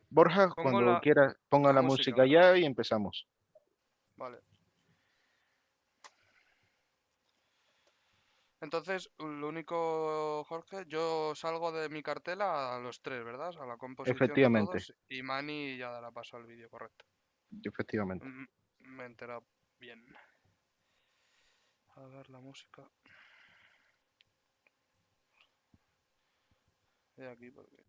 Borja, Pongo cuando quieras, ponga la la música, música ¿verdad? ya y empezamos. Vale. Entonces, lo único, Jorge, yo salgo de mi cartela a los tres, ¿verdad? A la composición de Efectivamente, todos y Mani ya dará paso al vídeo, correcto. efectivamente. Me he enterado bien. A ver la música. De aquí porque...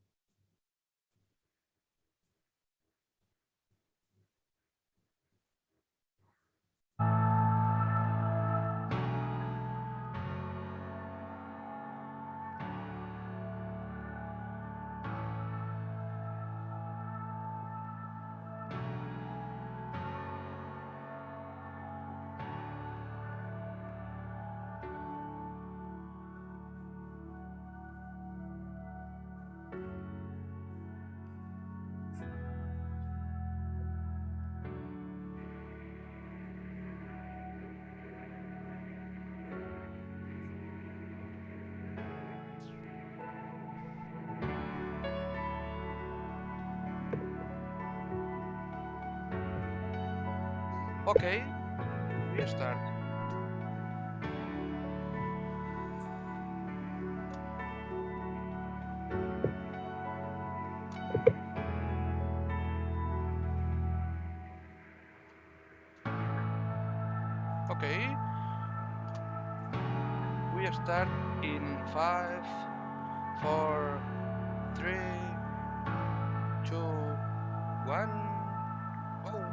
Ok, we start. Ok. We start in 5, 4, 3, 2, 1. Go.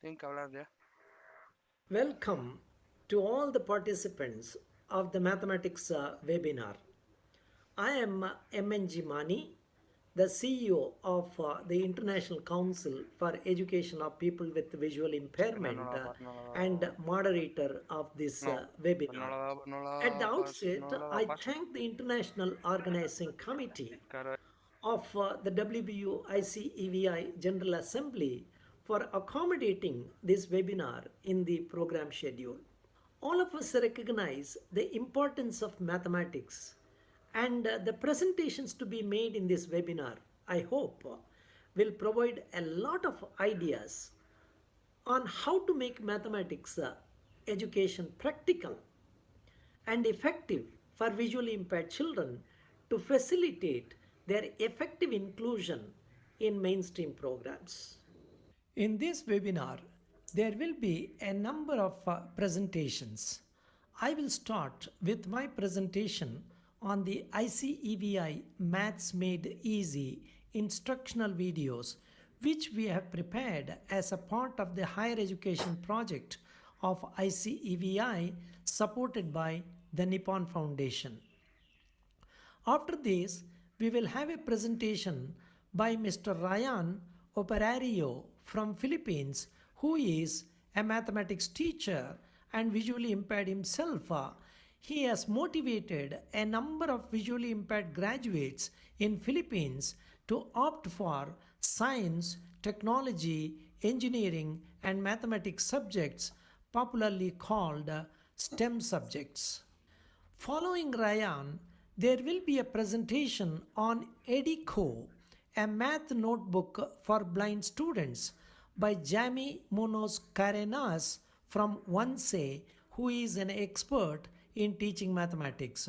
Tienen que hablar ya. Welcome to all the participants of the mathematics webinar. I am MNG Mani, the CEO of the International Council for Education of People with Visual No, no Impairment la, no and la, moderator of this no, no webinar. la, no At the la, outset, no la da I paso. thank the International Organizing Committee Cara, of the WBU-ICEVI General Assembly for accommodating this webinar in the program schedule. All of us recognize the importance of mathematics, and the presentations to be made in this webinar, I hope, will provide a lot of ideas on how to make mathematics education practical and effective for visually impaired children to facilitate their effective inclusion in mainstream programs. In this webinar, there will be a number of presentations. I will start with my presentation on the ICEVI Maths Made Easy instructional videos, which we have prepared as a part of the higher education project of ICEVI supported by the Nippon Foundation. After this, we will have a presentation by Mr. Ryan Operario from Philippines, who is a mathematics teacher and visually impaired himself. He has motivated a number of visually impaired graduates in Philippines to opt for science, technology, engineering and mathematics subjects, popularly called STEM subjects. Following Ryan, there will be a presentation on Edico, a math notebook for blind students by Jamie Munoz Carenas from OneSay, who is an expert in teaching mathematics.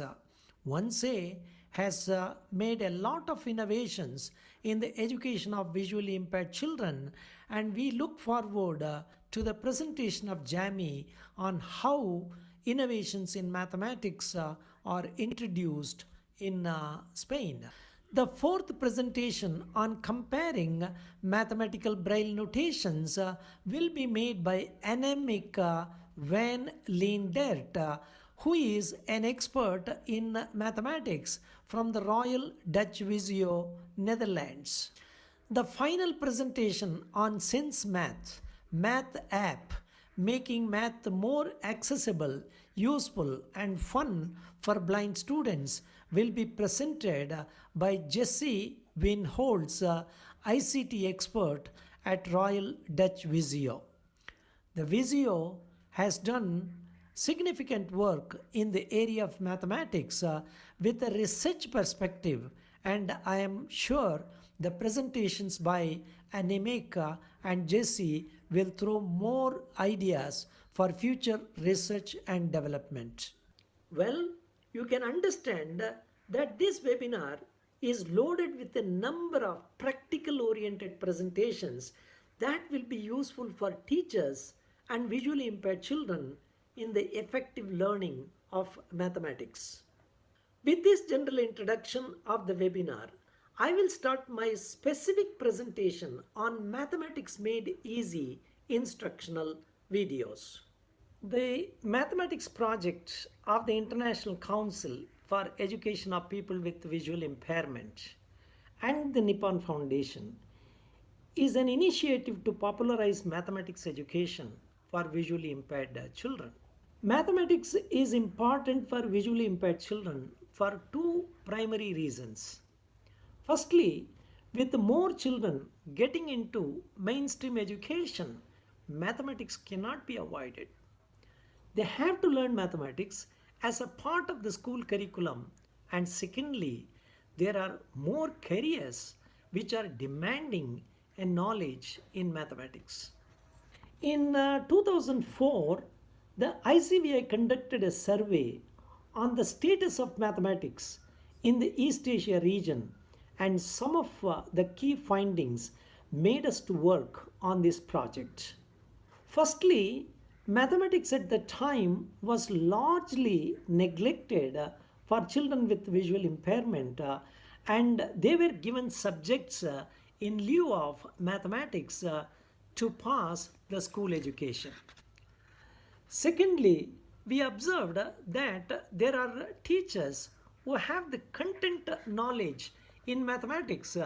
OneSay has made a lot of innovations in the education of visually impaired children, and we look forward to the presentation of Jamie on how innovations in mathematics are introduced in Spain. The fourth presentation on comparing mathematical braille notations will be made by Annemiek van Leendert, who is an expert in mathematics from the Royal Dutch Visio, Netherlands. The final presentation on Sense Math app, making math more accessible, useful and fun for blind students, will be presented by Jesse Winholtz, ICT expert at Royal Dutch Visio. The Visio has done significant work in the area of mathematics with a research perspective, and I am sure the presentations by Anemeka and Jesse will throw more ideas for future research and development. Well, you can understand that this webinar is loaded with a number of practical oriented presentations that will be useful for teachers and visually impaired children in the effective learning of mathematics. With this general introduction of the webinar, I will start my specific presentation on Mathematics Made Easy instructional videos. The mathematics project of the International Council for Education of People with Visual Impairment and the Nippon Foundation is an initiative to popularize mathematics education for visually impaired children. Mathematics is important for visually impaired children for two primary reasons. Firstly, with more children getting into mainstream education, mathematics cannot be avoided. They have to learn mathematics as a part of the school curriculum, and secondly, there are more careers which are demanding a knowledge in mathematics. In 2004, the ICVI conducted a survey on the status of mathematics in the East Asia region, and some of the key findings made us to work on this project. Firstly, mathematics at the time was largely neglected for children with visual impairment, and they were given subjects in lieu of mathematics to pass the school education. Secondly, we observed that there are teachers who have the content knowledge in mathematics,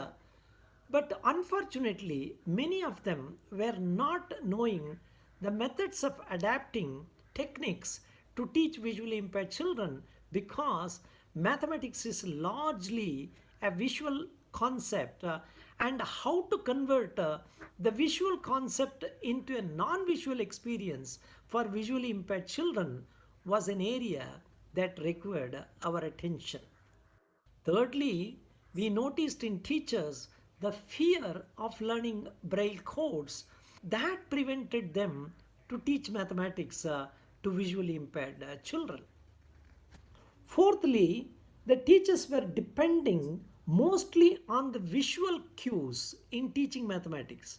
but unfortunately, many of them were not knowing the methods of adapting techniques to teach visually impaired children, because mathematics is largely a visual concept, and how to convert the visual concept into a non-visual experience for visually impaired children was an area that required our attention. Thirdly, we noticed in teachers the fear of learning braille codes that prevented them to teach mathematics to visually impaired children. Fourthly, the teachers were depending mostly on the visual cues in teaching mathematics.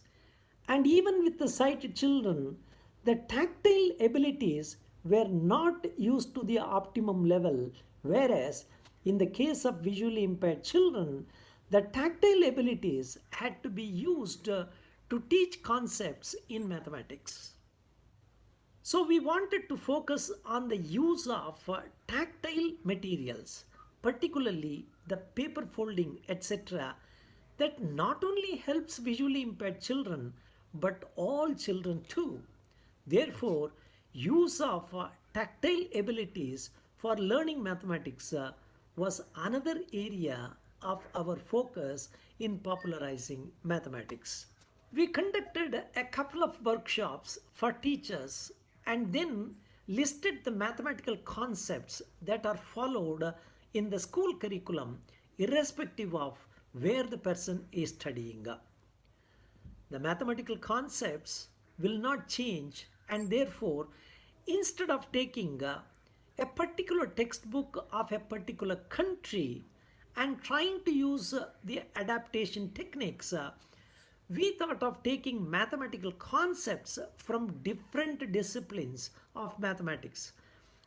And even with the sighted children, the tactile abilities were not used to the optimum level, whereas in the case of visually impaired children, the tactile abilities had to be used to teach concepts in mathematics. So we wanted to focus on the use of tactile materials, particularly the paper folding, etc., that not only helps visually impaired children but all children too. Therefore, use of tactile abilities for learning mathematics was another area of our focus in popularizing mathematics. We conducted a couple of workshops for teachers and then listed the mathematical concepts that are followed in the school curriculum irrespective of where the person is studying. The mathematical concepts will not change, and therefore instead of taking a particular textbook of a particular country and trying to use the adaptation techniques, we thought of taking mathematical concepts from different disciplines of mathematics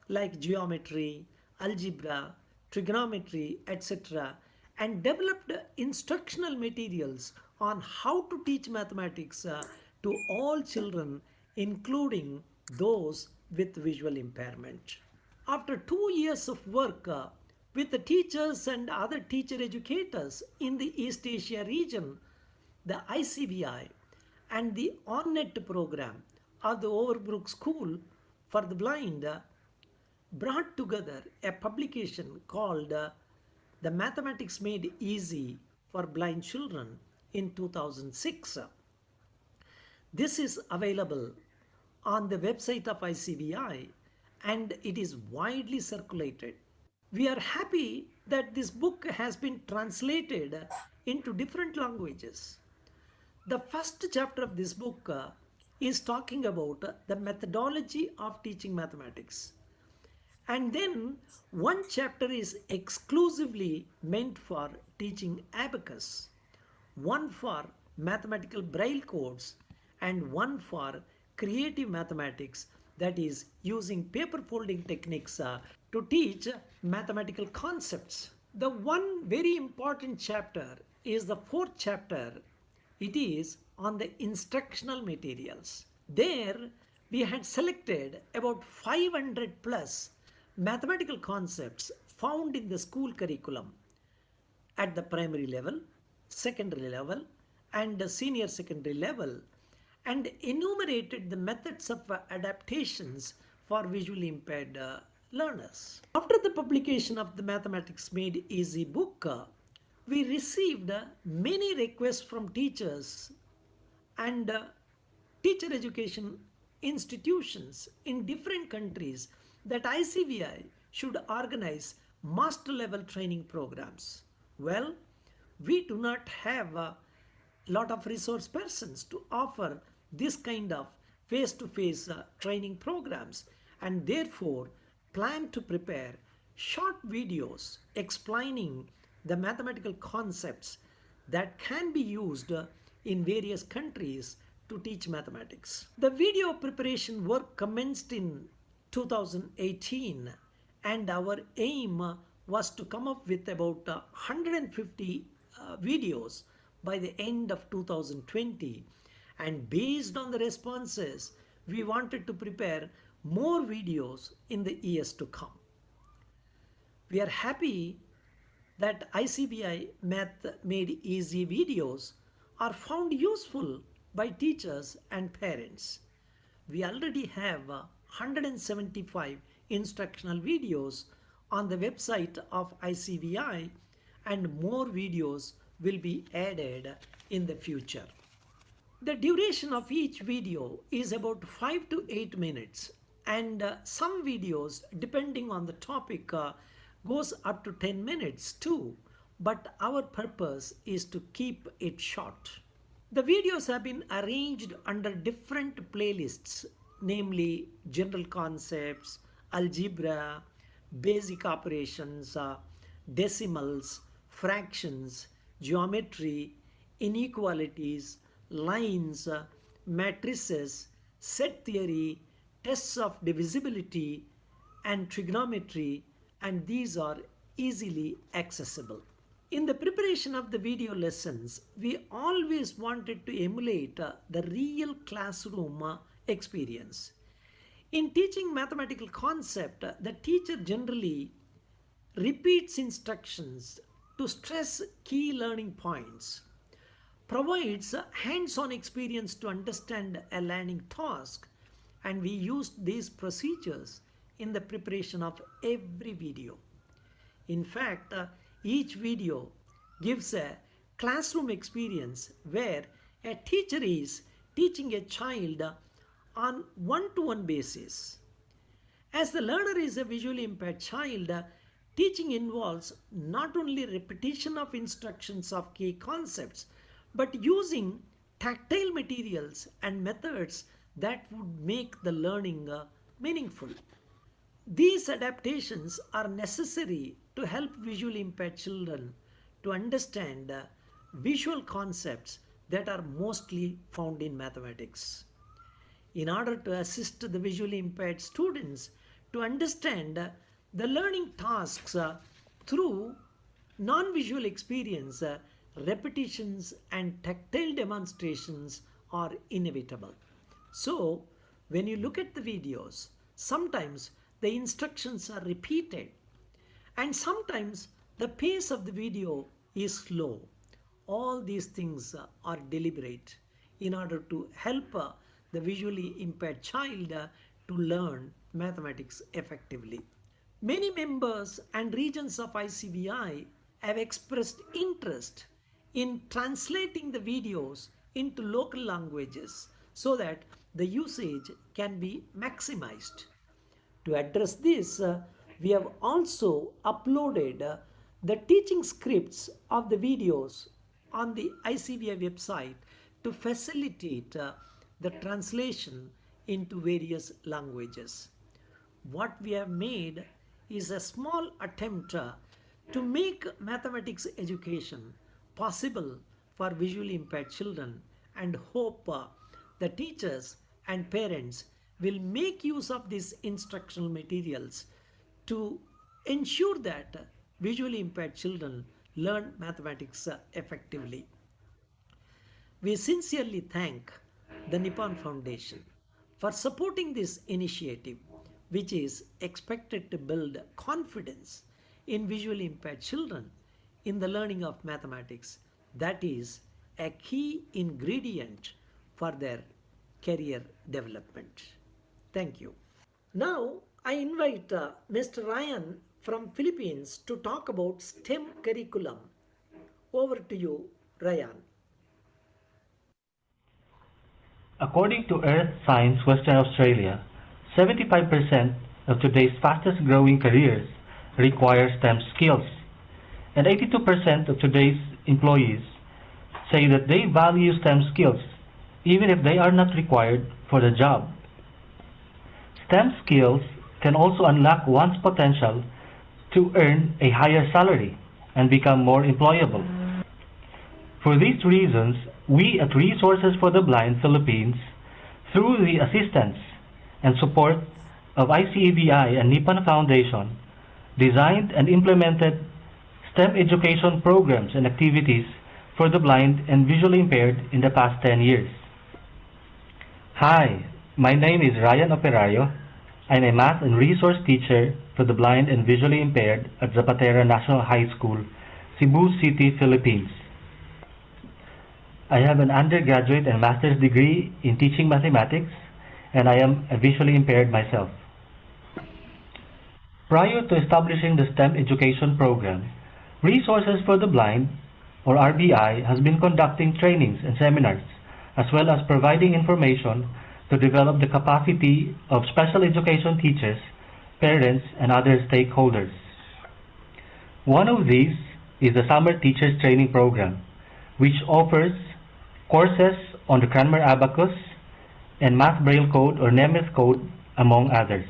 like geometry, algebra, trigonometry, etc., and developed instructional materials on how to teach mathematics to all children, including those with visual impairment. After 2 years of work with the teachers and other teacher educators in the East Asia region, the ICVI and the OnNet program of the Overbrook School for the Blind brought together a publication called The Mathematics Made Easy for Blind Children in 2006. This is available on the website of ICVI and it is widely circulated. We are happy that this book has been translated into different languages. The first chapter of this book is talking about the methodology of teaching mathematics. And then one chapter is exclusively meant for teaching abacus, one for mathematical braille codes, and one for creative mathematics, that is using paper folding techniques to teach mathematical concepts. The one very important chapter is the fourth chapter. It is on the instructional materials. There we had selected about 500 plus mathematical concepts found in the school curriculum at the primary level, secondary level, and the senior secondary level, and enumerated the methods of adaptations for visually impaired learners. After the publication of the Mathematics Made Easy book, we received many requests from teachers and teacher education institutions in different countries that ICVI should organize master level training programs. Well, we do not have a lot of resource persons to offer this kind of face-to-face training programs, and therefore plan to prepare short videos explaining the mathematical concepts that can be used in various countries to teach mathematics. The video preparation work commenced in 2018, and our aim was to come up with about 150 videos by the end of 2020, and based on the responses we wanted to prepare more videos in the years to come. We are happy that ICVI Math Made Easy videos are found useful by teachers and parents. We already have 175 instructional videos on the website of ICVI, and more videos will be added in the future. The duration of each video is about 5 to 8 minutes, and some videos, depending on the topic, goes up to 10 minutes too, but our purpose is to keep it short. The videos have been arranged under different playlists, namely general concepts, algebra, basic operations, decimals, fractions, geometry, inequalities, lines, matrices, set theory, tests of divisibility, and trigonometry, and these are easily accessible. In the preparation of the video lessons, we always wanted to emulate the real classroom experience. In teaching mathematical concept, the teacher generally repeats instructions to stress key learning points, provides hands-on experience to understand a learning task, and we used these procedures in the preparation of every video. In fact, each video gives a classroom experience where a teacher is teaching a child on one-to-one basis. As the learner is a visually impaired child, teaching involves not only repetition of instructions of key concepts, but using tactile materials and methods that would make the learning meaningful. These adaptations are necessary to help visually impaired children to understand visual concepts that are mostly found in mathematics. In order to assist the visually impaired students to understand the learning tasks through non-visual experience, repetitions and tactile demonstrations are inevitable. So, when you look at the videos, sometimes the instructions are repeated, and sometimes the pace of the video is slow. All these things are deliberate in order to help the visually impaired child to learn mathematics effectively. Many members and regions of ICVI have expressed interest in translating the videos into local languages so that the usage can be maximized. To address this, we have also uploaded the teaching scripts of the videos on the ICVI website to facilitate the translation into various languages. What we have made is a small attempt to make mathematics education possible for visually impaired children, and hope the teachers and parents will make use of these instructional materials to ensure that visually impaired children learn mathematics effectively. We sincerely thank the Nippon Foundation for supporting this initiative, which is expected to build confidence in visually impaired children in the learning of mathematics. That is a key ingredient for their career development. Thank you. Now I invite Mr. Ryan from Philippines to talk about STEM curriculum. Over to you, Ryan. According to Earth Science Western Australia, 75% of today's fastest growing careers require STEM skills, and 82% of today's employees say that they value STEM skills even if they are not required for the job. STEM skills can also unlock one's potential to earn a higher salary and become more employable. For these reasons, we at Resources for the Blind Philippines, through the assistance and support of ICEVI and Nippon Foundation, designed and implemented STEM education programs and activities for the blind and visually impaired in the past 10 years. Hi, my name is Ryan Operario. I'm a math and resource teacher for the blind and visually impaired at Zapatera National High School, Cebu City, Philippines. I have an undergraduate and master's degree in teaching mathematics, and I am a visually impaired myself. Prior to establishing the STEM education program, Resources for the Blind, or RBI, has been conducting trainings and seminars, as well as providing information to develop the capacity of special education teachers, parents, and other stakeholders. One of these is the Summer Teachers Training Program, which offers courses on the Cranmer Abacus and Math Braille Code or Nemeth Code, among others.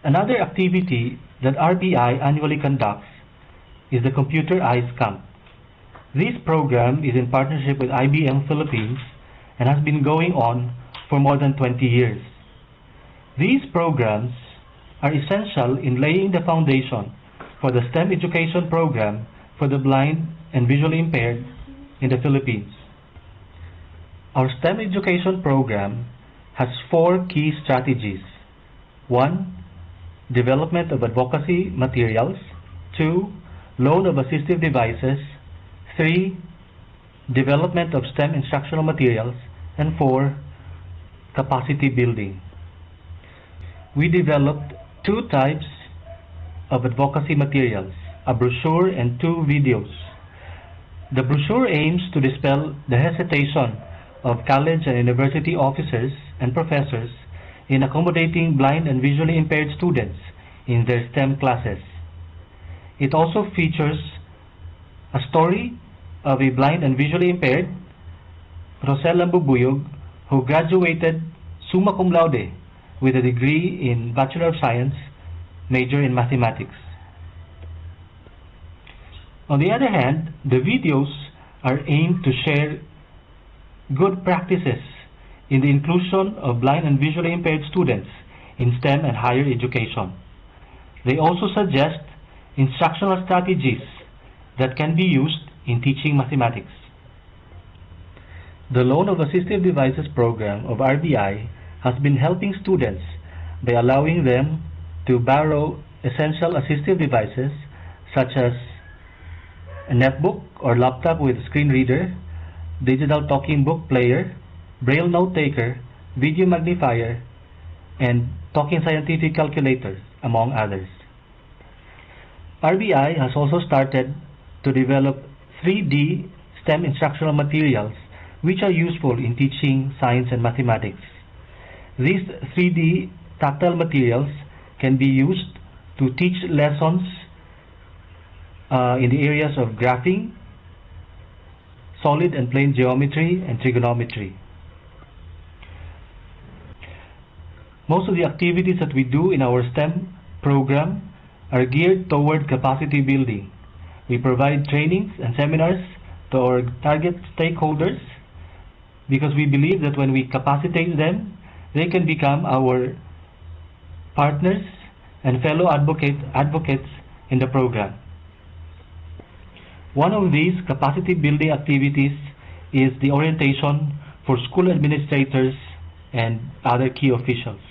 Another activity that RBI annually conducts is the Computer Eyes Camp. This program is in partnership with IBM Philippines and has been going on for more than 20 years. These programs are essential in laying the foundation for the STEM education program for the blind and visually impaired in the Philippines. Our STEM education program has 4 key strategies. 1. Development of advocacy materials. 2. Loan of assistive devices. 3. Development of STEM instructional materials. And 4. Capacity building. We developed 2 types of advocacy materials, a brochure and 2 videos. The brochure aims to dispel the hesitation of college and university officers and professors in accommodating blind and visually impaired students in their STEM classes. It also features a story of a blind and visually impaired, Rosel Bubuyog, who graduated summa cum laude with a degree in Bachelor of Science, major in mathematics. On the other hand, the videos are aimed to share good practices in the inclusion of blind and visually impaired students in STEM and higher education. They also suggest instructional strategies that can be used in teaching mathematics. The Loan of Assistive Devices program of RBI has been helping students by allowing them to borrow essential assistive devices such as a netbook or laptop with a screen reader, digital talking book player, braille note taker, video magnifier, and talking scientific calculators, among others. RBI has also started to develop 3D STEM instructional materials which are useful in teaching science and mathematics. These 3D tactile materials can be used to teach lessons in the areas of graphing, solid and plane geometry, and trigonometry. Most of the activities that we do in our STEM program are geared toward capacity building. We provide trainings and seminars to our target stakeholders because we believe that when we capacitate them, they can become our partners and fellow advocates in the program. One of these capacity building activities is the orientation for school administrators and other key officials.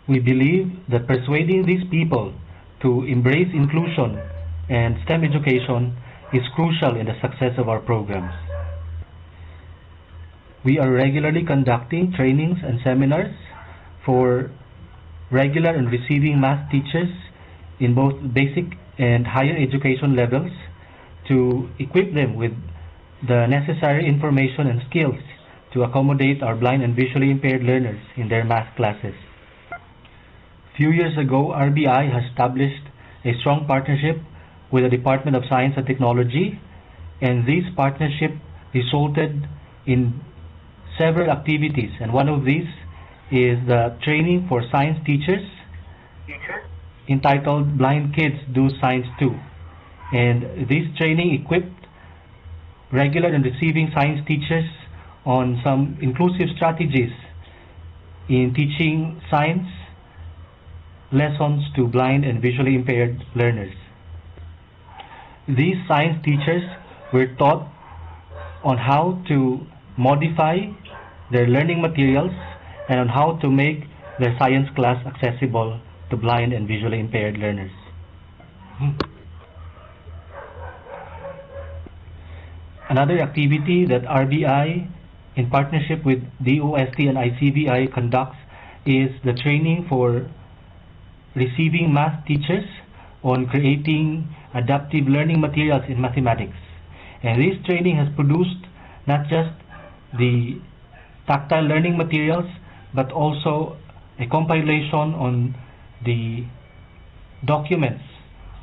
We believe that persuading these people to embrace inclusion and STEM education is crucial in the success of our programs. We are regularly conducting trainings and seminars for regular and receiving math teachers in both basic and higher education levels to equip them with the necessary information and skills to accommodate our blind and visually impaired learners in their math classes. Few years ago, RBI has established a strong partnership with the Department of Science and Technology, and this partnership resulted in several activities, and one of these is the training for science teachers entitled Blind Kids Do Science Too. And this training equipped regular and receiving science teachers on some inclusive strategies in teaching science lessons to blind and visually impaired learners. These science teachers were taught on how to modify their learning materials and on how to make their science class accessible to blind and visually impaired learners. Another activity that RBI in partnership with DOST and ICVI conducts is the training for receiving math teachers on creating adaptive learning materials in mathematics. And this training has produced not just the tactile learning materials but also a compilation on the documents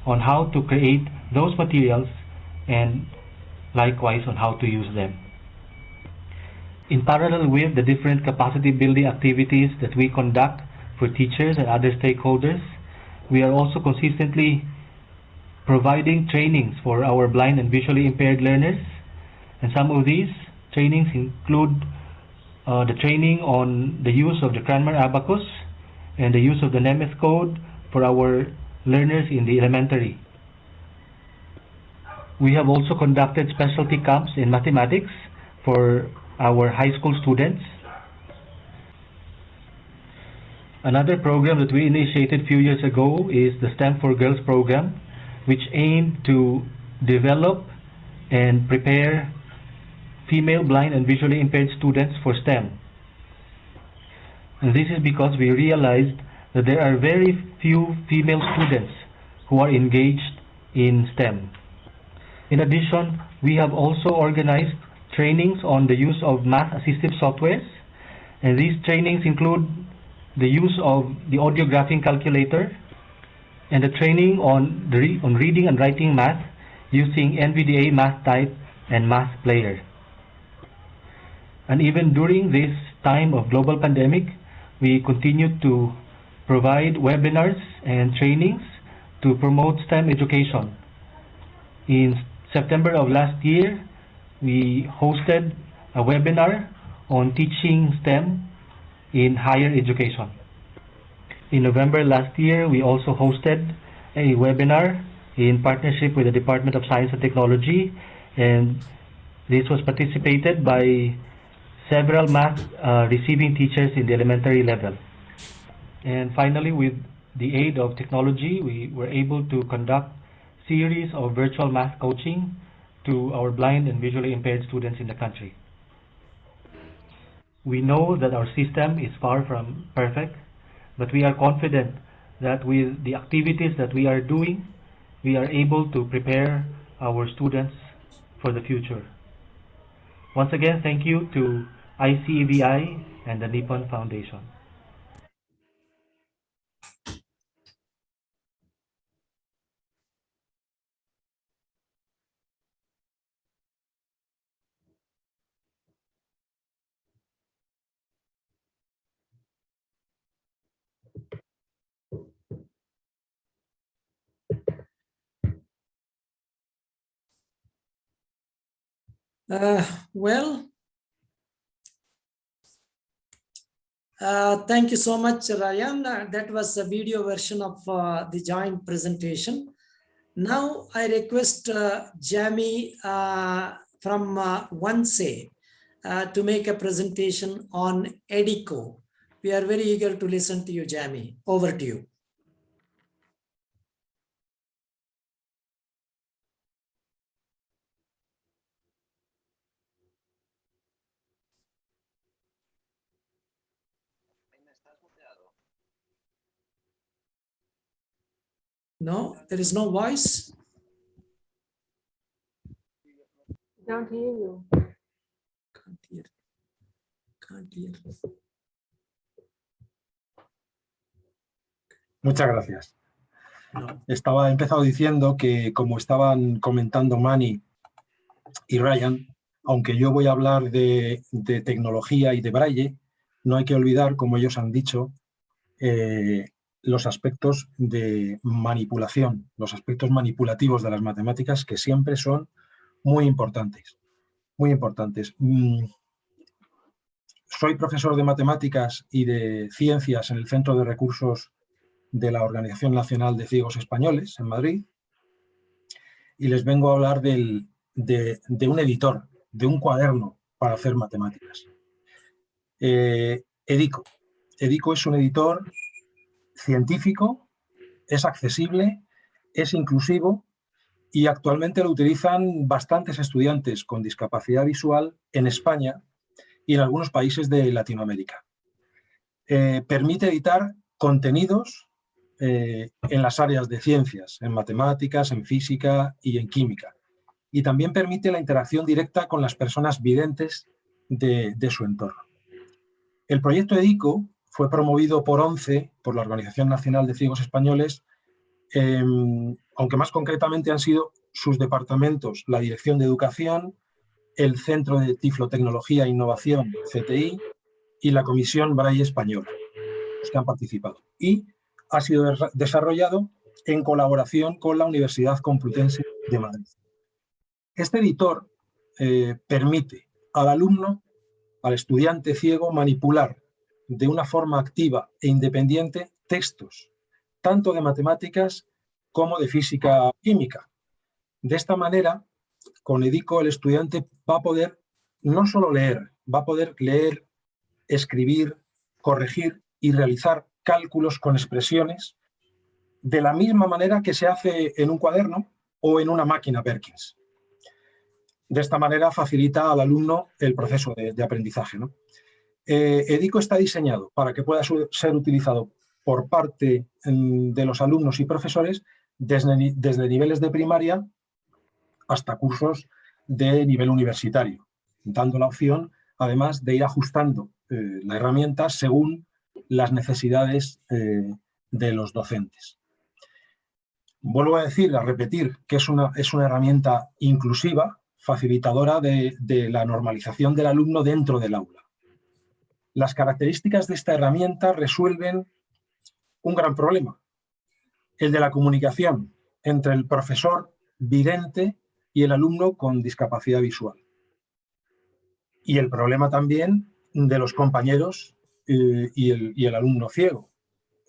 on how to create those materials and likewise on how to use them. In parallel with the different capacity building activities that we conduct for teachers and other stakeholders, we are also consistently providing trainings for our blind and visually impaired learners, and some of these trainings include the training on the use of the Cranmer abacus and the use of the Nemeth code for our learners in the elementary. We have also conducted specialty camps in mathematics for our high school students. Another program that we initiated a few years ago is the STEM for Girls program, which aimed to develop and prepare female blind and visually impaired students for STEM. And this is because we realized that there are very few female students who are engaged in STEM. In addition, we have also organized trainings on the use of math assistive softwares, and these trainings include the use of the audio graphing calculator and the training on reading and writing math using NVDA Math Type and Math Player. And even during this time of global pandemic, we continue to provide webinars and trainings to promote STEM education. In September of last year, we hosted a webinar on teaching STEM in higher education. In November last year, we also hosted a webinar in partnership with the Department of Science and Technology, and this was participated by several math receiving teachers in the elementary level. And finally, with the aid of technology, we were able to conduct series of virtual math coaching to our blind and visually impaired students in the country. We know that our system is far from perfect, but we are confident that with the activities that we are doing, we are able to prepare our students for the future. Once again, thank you to ICEVI and the Nippon Foundation. Thank you so much, Ryan. That was a video version of the joint presentation. Now I request Jamie from OneSay to make a presentation on EDICO. We are very eager to listen to you, Jamie. Over to you. No, there is no voice. Don't hear you. Can't hear. Muchas gracias. No. He empezado diciendo que, como estaban comentando Manny y Ryan, aunque yo voy a hablar de tecnología y de braille, no hay que olvidar, como ellos han dicho, los aspectos de manipulación, los aspectos manipulativos de las matemáticas, que siempre son muy importantes. Muy importantes. Soy profesor de matemáticas y de ciencias en el Centro de Recursos de la Organización Nacional de Ciegos Españoles, en Madrid, y les vengo a hablar de un editor, de un cuaderno para hacer matemáticas. EDICO. EDICO es un editor científico, es accesible, es inclusivo y actualmente lo utilizan bastantes estudiantes con discapacidad visual en España y en algunos países de Latinoamérica. Permite editar contenidos en las áreas de ciencias, en matemáticas, en física y en química. Y también permite la interacción directa con las personas videntes de su entorno. El proyecto EDICO fue promovido por ONCE, por la Organización Nacional de Ciegos Españoles, aunque más concretamente han sido sus departamentos, la Dirección de Educación, el Centro de Tecnología e Innovación, CTI, y la Comisión Braille Española, los que han participado. Y ha sido desarrollado en colaboración con la Universidad Complutense de Madrid. Este editor permite al alumno, al estudiante ciego, manipular de una forma activa e independiente textos, tanto de matemáticas como de física o química. De esta manera, con EDICO el estudiante va a poder no solo leer, va a poder leer, escribir, corregir y realizar cálculos con expresiones de la misma manera que se hace en un cuaderno o en una máquina Perkins. De esta manera facilita al alumno el proceso de aprendizaje, ¿no? EDICO está diseñado para que pueda ser utilizado por parte de los alumnos y profesores desde niveles de primaria hasta cursos de nivel universitario, dando la opción, además, de ir ajustando la herramienta según las necesidades de los docentes. Vuelvo a decir, a repetir, que es una herramienta inclusiva, facilitadora de la normalización del alumno dentro del aula. Las características de esta herramienta resuelven un gran problema, el de la comunicación entre el profesor vidente y el alumno con discapacidad visual. Y el problema también de los compañeros y el alumno ciego.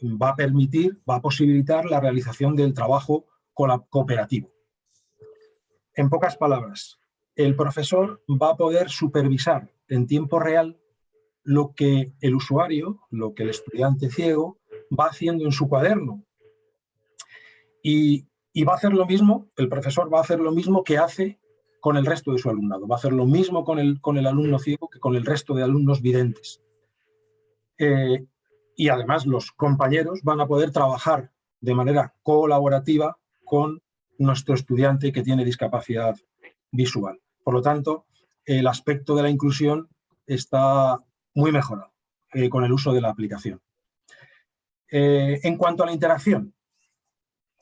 Va a posibilitar la realización del trabajo cooperativo. En pocas palabras, el profesor va a poder supervisar en tiempo real lo que el usuario, lo que el estudiante ciego va haciendo en su cuaderno. Y va a hacer lo mismo, el profesor va a hacer lo mismo que hace con el resto de su alumnado. Va a hacer lo mismo con el alumno ciego que con el resto de alumnos videntes. Y además los compañeros van a poder trabajar de manera colaborativa con nuestro estudiante que tiene discapacidad visual. Por lo tanto, el aspecto de la inclusión está muy mejorado con el uso de la aplicación. En cuanto a la interacción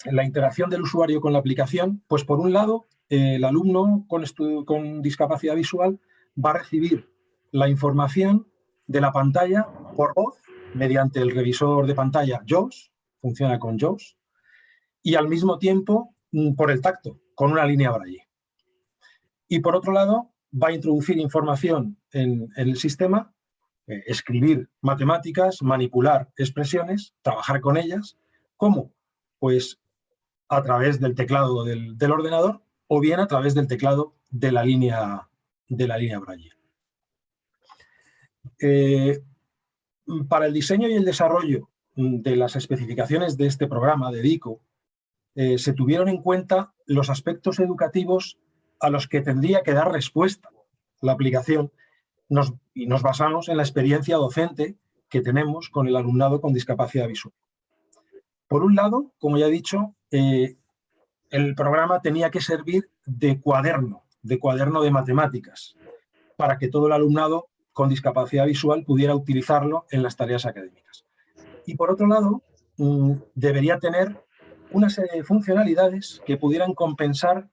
del usuario con la aplicación, pues por un lado, el alumno con discapacidad visual va a recibir la información de la pantalla por voz mediante el revisor de pantalla JAWS, funciona con JAWS, y al mismo tiempo por el tacto, con una línea braille. Y por otro lado, va a introducir información en el sistema, escribir matemáticas, manipular expresiones, trabajar con ellas. ¿Cómo? Pues a través del teclado del ordenador o bien a través del teclado de la línea braille. Para el diseño y el desarrollo de las especificaciones de este programa de DICO, se tuvieron en cuenta los aspectos educativos a los que tendría que dar respuesta la aplicación y nos basamos en la experiencia docente que tenemos con el alumnado con discapacidad visual. Por un lado, como ya he dicho, el programa tenía que servir de cuaderno de matemáticas para que todo el alumnado con discapacidad visual pudiera utilizarlo en las tareas académicas. Y por otro lado, debería tener una serie de funcionalidades que pudieran compensar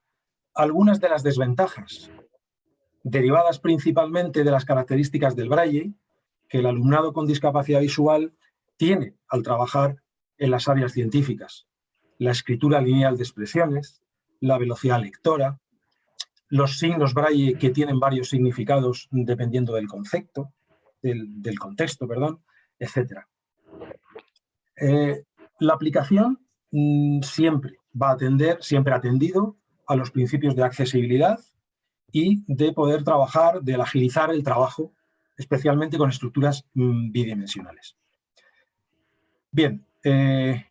algunas de las desventajas, derivadas principalmente de las características del braille, que el alumnado con discapacidad visual tiene al trabajar en las áreas científicas. La escritura lineal de expresiones, la velocidad lectora, los signos braille que tienen varios significados dependiendo del concepto, del contexto, perdón, etc. La aplicación siempre ha atendido a los principios de accesibilidad y de poder trabajar, de agilizar el trabajo, especialmente con estructuras bidimensionales. Bien, en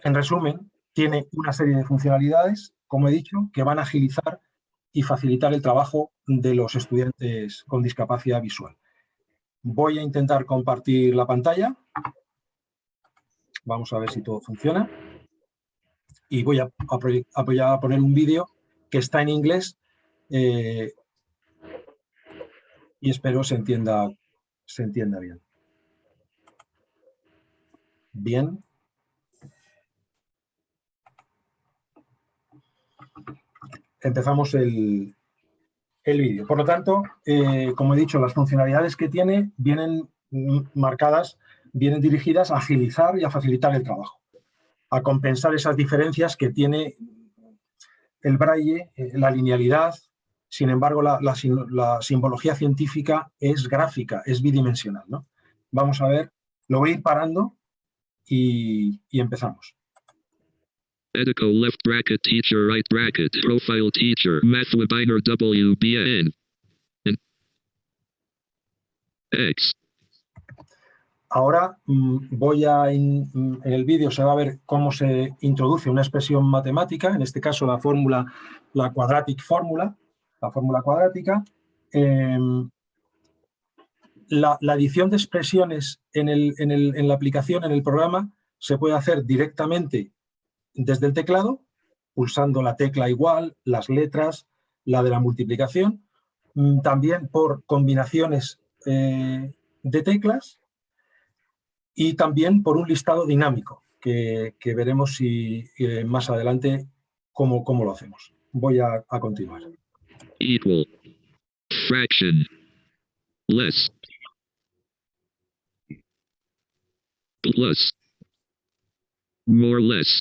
resumen, tiene una serie de funcionalidades, como he dicho, que van a agilizar y facilitar el trabajo de los estudiantes con discapacidad visual. Voy a intentar compartir la pantalla. Vamos a ver si todo funciona. Y voy a poner un vídeo que está en inglés y espero se entienda bien. Bien. Empezamos el vídeo. Por lo tanto, como he dicho, las funcionalidades que tiene vienen marcadas, vienen dirigidas a agilizar y a facilitar el trabajo, a compensar esas diferencias que tiene el braille, la linealidad. Sin embargo, la simbología científica es gráfica, es bidimensional, ¿no? Vamos a ver, lo voy a ir parando y empezamos. Medical left bracket teacher right bracket profile teacher math webinar WBN X. Ahora en el vídeo se va a ver cómo se introduce una expresión matemática, en este caso la fórmula cuadrática. La adición de expresiones en la aplicación, en el programa, se puede hacer directamente desde el teclado, pulsando la tecla igual, las letras, la de la multiplicación, también por combinaciones de teclas y también por un listado dinámico, que veremos más adelante cómo lo hacemos. Voy a continuar. Equal. Fraction. Less. Plus. More less.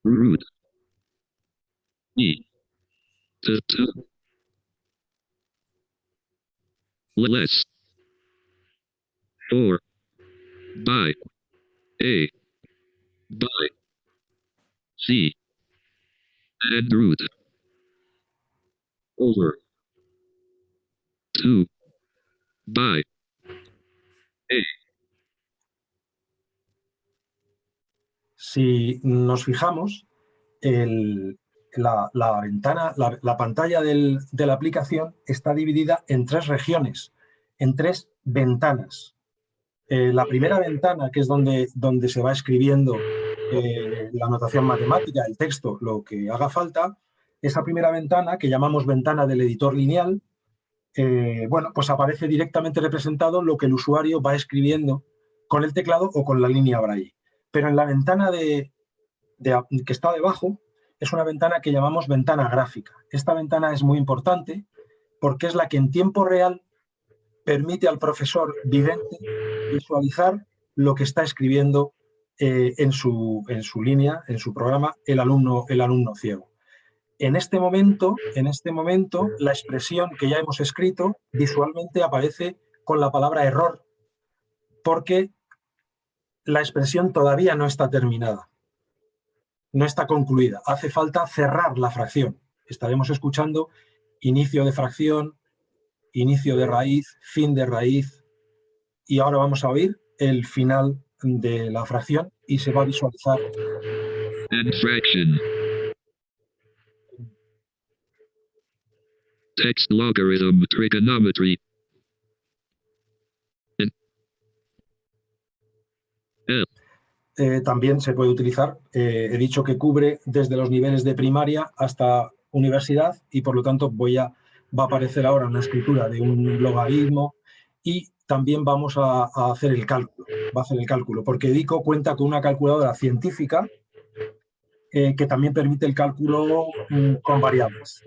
Root. E. To 2. Less. 4. By. A. By. C. And root. Over. 2. By. A. Si nos fijamos, la pantalla de la aplicación está dividida en 3 regiones, en 3 ventanas. La primera ventana, que es donde se va escribiendo la notación matemática, el texto, lo que haga falta, Esa primera ventana, que llamamos ventana del editor lineal, bueno, pues aparece directamente representado lo que el usuario va escribiendo con el teclado o con la línea braille. Pero en la ventana que está debajo es una ventana que llamamos ventana gráfica. Esta ventana es muy importante porque es la que en tiempo real permite al profesor vidente visualizar lo que está escribiendo en su línea, en su programa, el alumno ciego. En este momento, la expresión que ya hemos escrito visualmente aparece con la palabra error, porque la expresión todavía no está terminada, no está concluida. Hace falta cerrar la fracción. Estaremos escuchando inicio de fracción, inicio de raíz, fin de raíz, y ahora vamos a oír el final de la fracción y se va a visualizar. End fraction. Text logarithm, trigonometry. También se puede utilizar, he dicho que cubre desde los niveles de primaria hasta universidad y por lo tanto va a aparecer ahora una escritura de un logaritmo y también vamos a hacer el cálculo, porque DICO cuenta con una calculadora científica que también permite el cálculo con variables.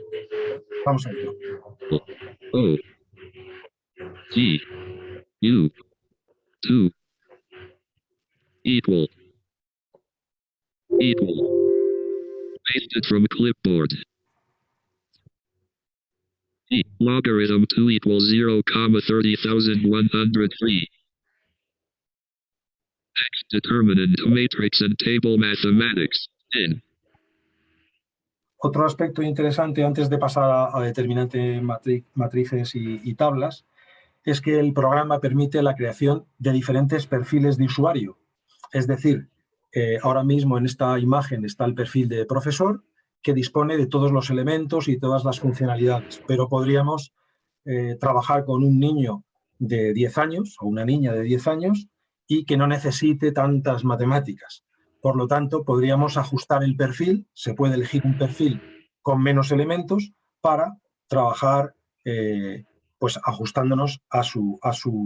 Vamos a verlo. O G U 2 equal pasted from clipboard. G logarithm 2 equals 0,30,103. X determinant matrix and table mathematics. N. Otro aspecto interesante antes de pasar a determinante matrices y tablas es que el programa permite la creación de diferentes perfiles de usuario. Es decir, ahora mismo en esta imagen está el perfil de profesor que dispone de todos los elementos y todas las funcionalidades, pero podríamos trabajar con un niño de 10 años o una niña de 10 años y que no necesite tantas matemáticas. Por lo tanto, podríamos ajustar el perfil, se puede elegir un perfil con menos elementos para trabajar pues ajustándonos a su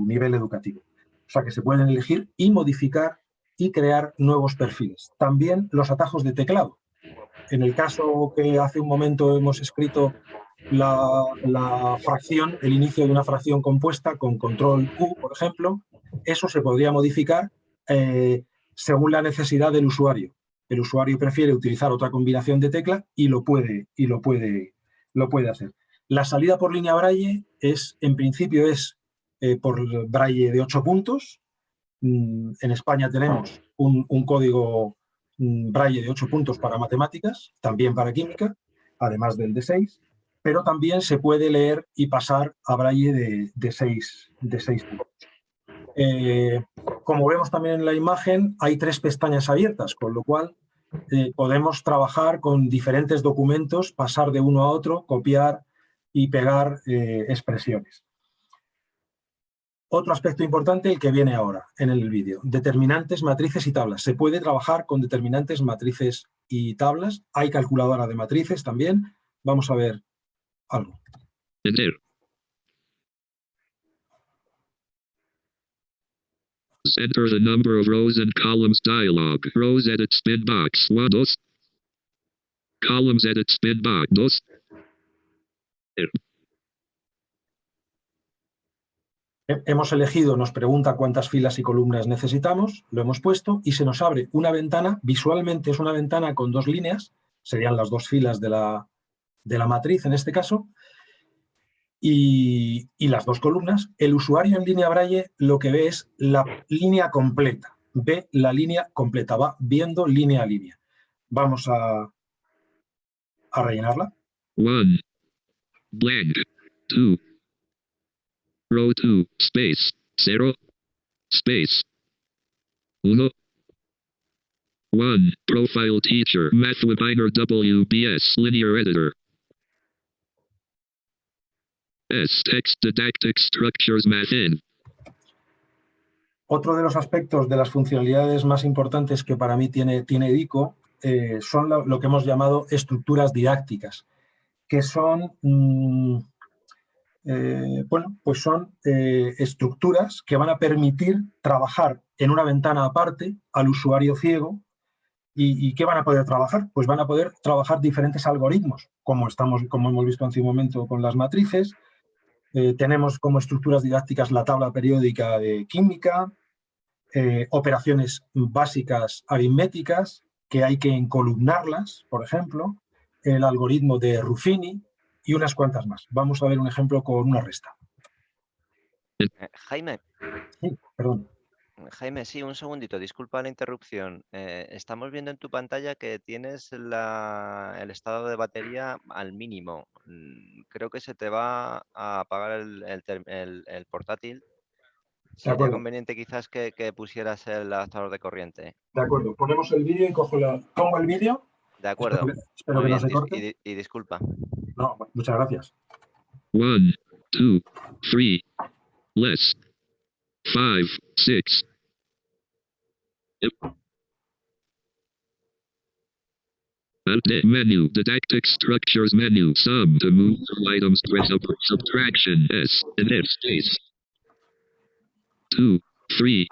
nivel educativo. O sea que se pueden elegir y modificar y crear nuevos perfiles. También los atajos de teclado. En el caso que hace un momento hemos escrito la fracción, el inicio de una fracción compuesta con control Q, por ejemplo, eso se podría modificar según la necesidad del usuario. El usuario prefiere utilizar otra combinación de tecla y lo puede hacer. La salida por línea braille en principio es por braille de 8 puntos. En España tenemos un código braille de 8 puntos para matemáticas, también para química, además del de 6, pero también se puede leer y pasar a braille de 6 puntos. Como vemos también en la imagen, hay 3 pestañas abiertas, con lo cual podemos trabajar con diferentes documentos, pasar de uno a otro, copiar y pegar expresiones. Otro aspecto importante, el que viene ahora en el vídeo, determinantes, matrices y tablas. Se puede trabajar con determinantes, matrices y tablas. Hay calculadora de matrices también. Vamos a ver algo. Enter. Enter the number of rows and columns dialog. Rows edit spin box. 1, 2. Columns edit spin box. 2. Hemos elegido, nos pregunta cuántas filas y columnas necesitamos, lo hemos puesto y se nos abre una ventana, visualmente es una ventana con 2 líneas, serían las 2 filas de la matriz en este caso, y las 2 columnas. El usuario en línea braille lo que ve es la línea completa, ve la línea completa, va viendo línea a línea. Vamos a rellenarla. 1. Blank. 2. Row 2, space, 0, space. 1. 1. Profile teacher, Math webinar WBS, linear editor. S. Text didactic structures Math in. Otro de los aspectos de las funcionalidades más importantes que para mí tiene DICO son lo que hemos llamado estructuras didácticas. que son, bueno, pues son estructuras que van a permitir trabajar en una ventana aparte al usuario ciego. ¿Y qué van a poder trabajar? Pues van a poder trabajar diferentes algoritmos, como hemos visto hace un momento con las matrices. Tenemos como estructuras didácticas la tabla periódica de química, operaciones básicas aritméticas, que hay que encolumnarlas, por ejemplo, el algoritmo de Ruffini y unas cuantas más. Vamos a ver un ejemplo con una resta. Jaime. Sí, perdón. Jaime, sí, un segundito, disculpa la interrupción. Estamos viendo en tu pantalla que tienes el estado de batería al mínimo. Creo que se te va a apagar el portátil. Sería conveniente quizás que pusieras el adaptador de corriente. De acuerdo, ponemos el vídeo y pongo el vídeo. De acuerdo. Espero que no se corte. Y disculpa. No, muchas gracias. 1, 2, 3, less, 5, 6. Menu, didactic structures menu, sum, to move through items, press up, subtraction, S, and F space. 2, 3,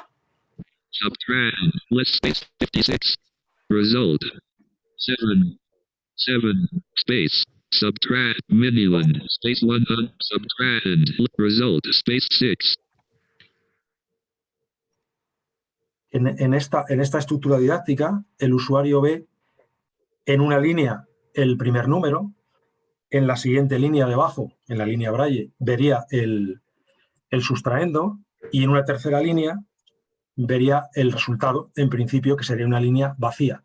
subtract, less space, 56. Result, 7, space, subtract, menu, and space 100, subtract, and result, space 6. En esta estructura didáctica, el usuario ve en una línea el primer número, en la siguiente línea debajo, en la línea Braille, vería el sustraendo, y en una tercera línea vería el resultado, en principio, que sería una línea vacía.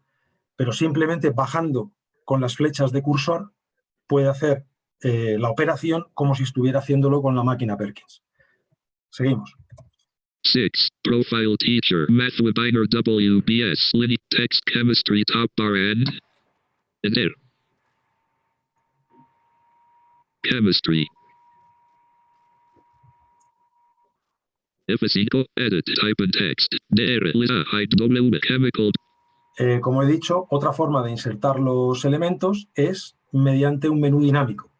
Pero simplemente bajando con las flechas de cursor puede hacer la operación como si estuviera haciéndolo con la máquina Perkins. Seguimos. 6. Profile teacher. Math webinar WBS. Linear text chemistry top bar and there. Chemistry. F5. Edit. Type and text. There. Hide W. Chemical. Como he dicho, otra forma de insertar los elementos es mediante un menú dinámico.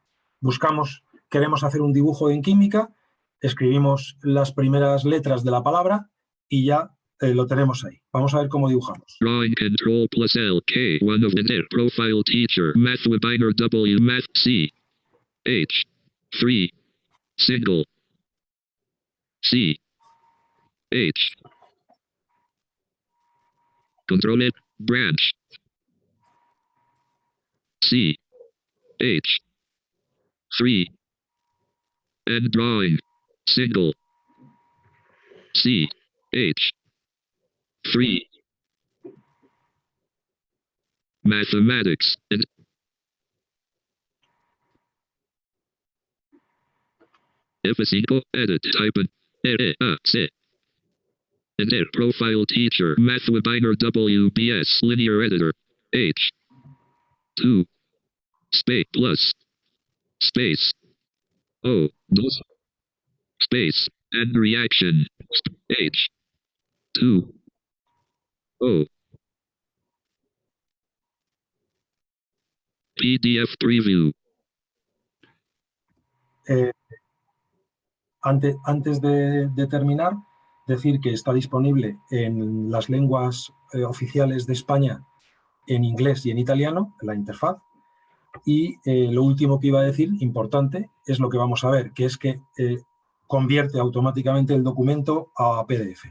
Queremos hacer un dibujo en química, escribimos las primeras letras de la palabra y ya lo tenemos ahí. Vamos a ver cómo dibujamos. Drawing control plus L, K, one of the there. Profile teacher, math webinar W, math C, H, 3, single, C, H. Control it, branch, C, H, 3, and drawing, single, C, H, 3. Mathematics, and F5, edit, type, and there, profile teacher, math webinar WBS, linear editor, H, 2, space, plus, space, O, dos, space, and reaction, H, 2, O. PDF preview. Antes de terminar, decir que está disponible en las lenguas oficiales de España en inglés y en italiano, la interfaz. Y lo último que iba a decir, importante, es lo que vamos a ver, que es que convierte automáticamente el documento a PDF.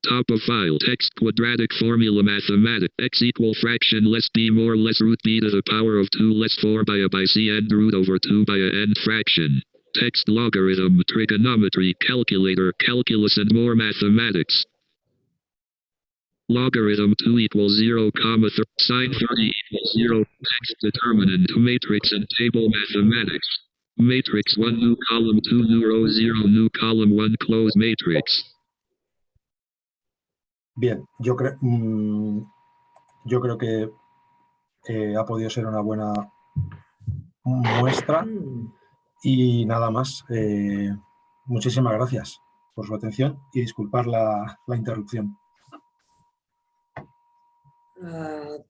Top of file, text quadratic formula mathematic, x equal fraction less b more less root b to the power of 2 less 4 by a by c n root over 2 by a n fraction. Text logarithm, trigonometry, calculator, calculus and more mathematics. Logarithm 2 equals 0, comma, sine 30 equals 0, text determinant, matrix and table mathematics. Matrix 1 new column 2 new row 0 new column 1 close matrix. Bien, yo creo que ha podido ser una buena muestra y nada más. Muchísimas gracias por su atención y disculpar la interrupción.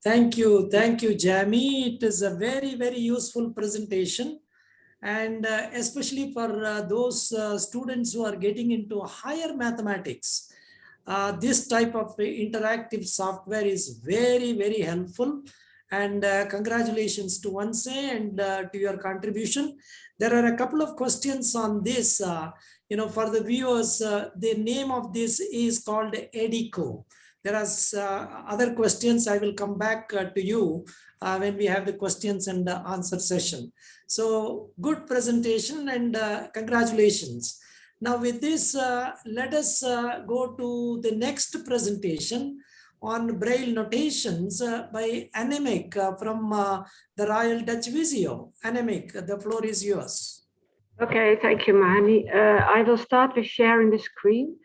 Thank you, Jamie. It is a very, very useful presentation. And especially for those students who are getting into higher mathematics, this type of interactive software is very, very helpful. And congratulations to Onse and to your contribution. There are a couple of questions on this. For the viewers, the name of this is called EDICO. There are other questions. I will come back to you when we have the questions and answer session. So good presentation and congratulations. Now with this, let us go to the next presentation on Braille notations by Annemiek from the Royal Dutch Visio. Annemiek, the floor is yours. Okay, thank you, Mahani. I will start with sharing the screen.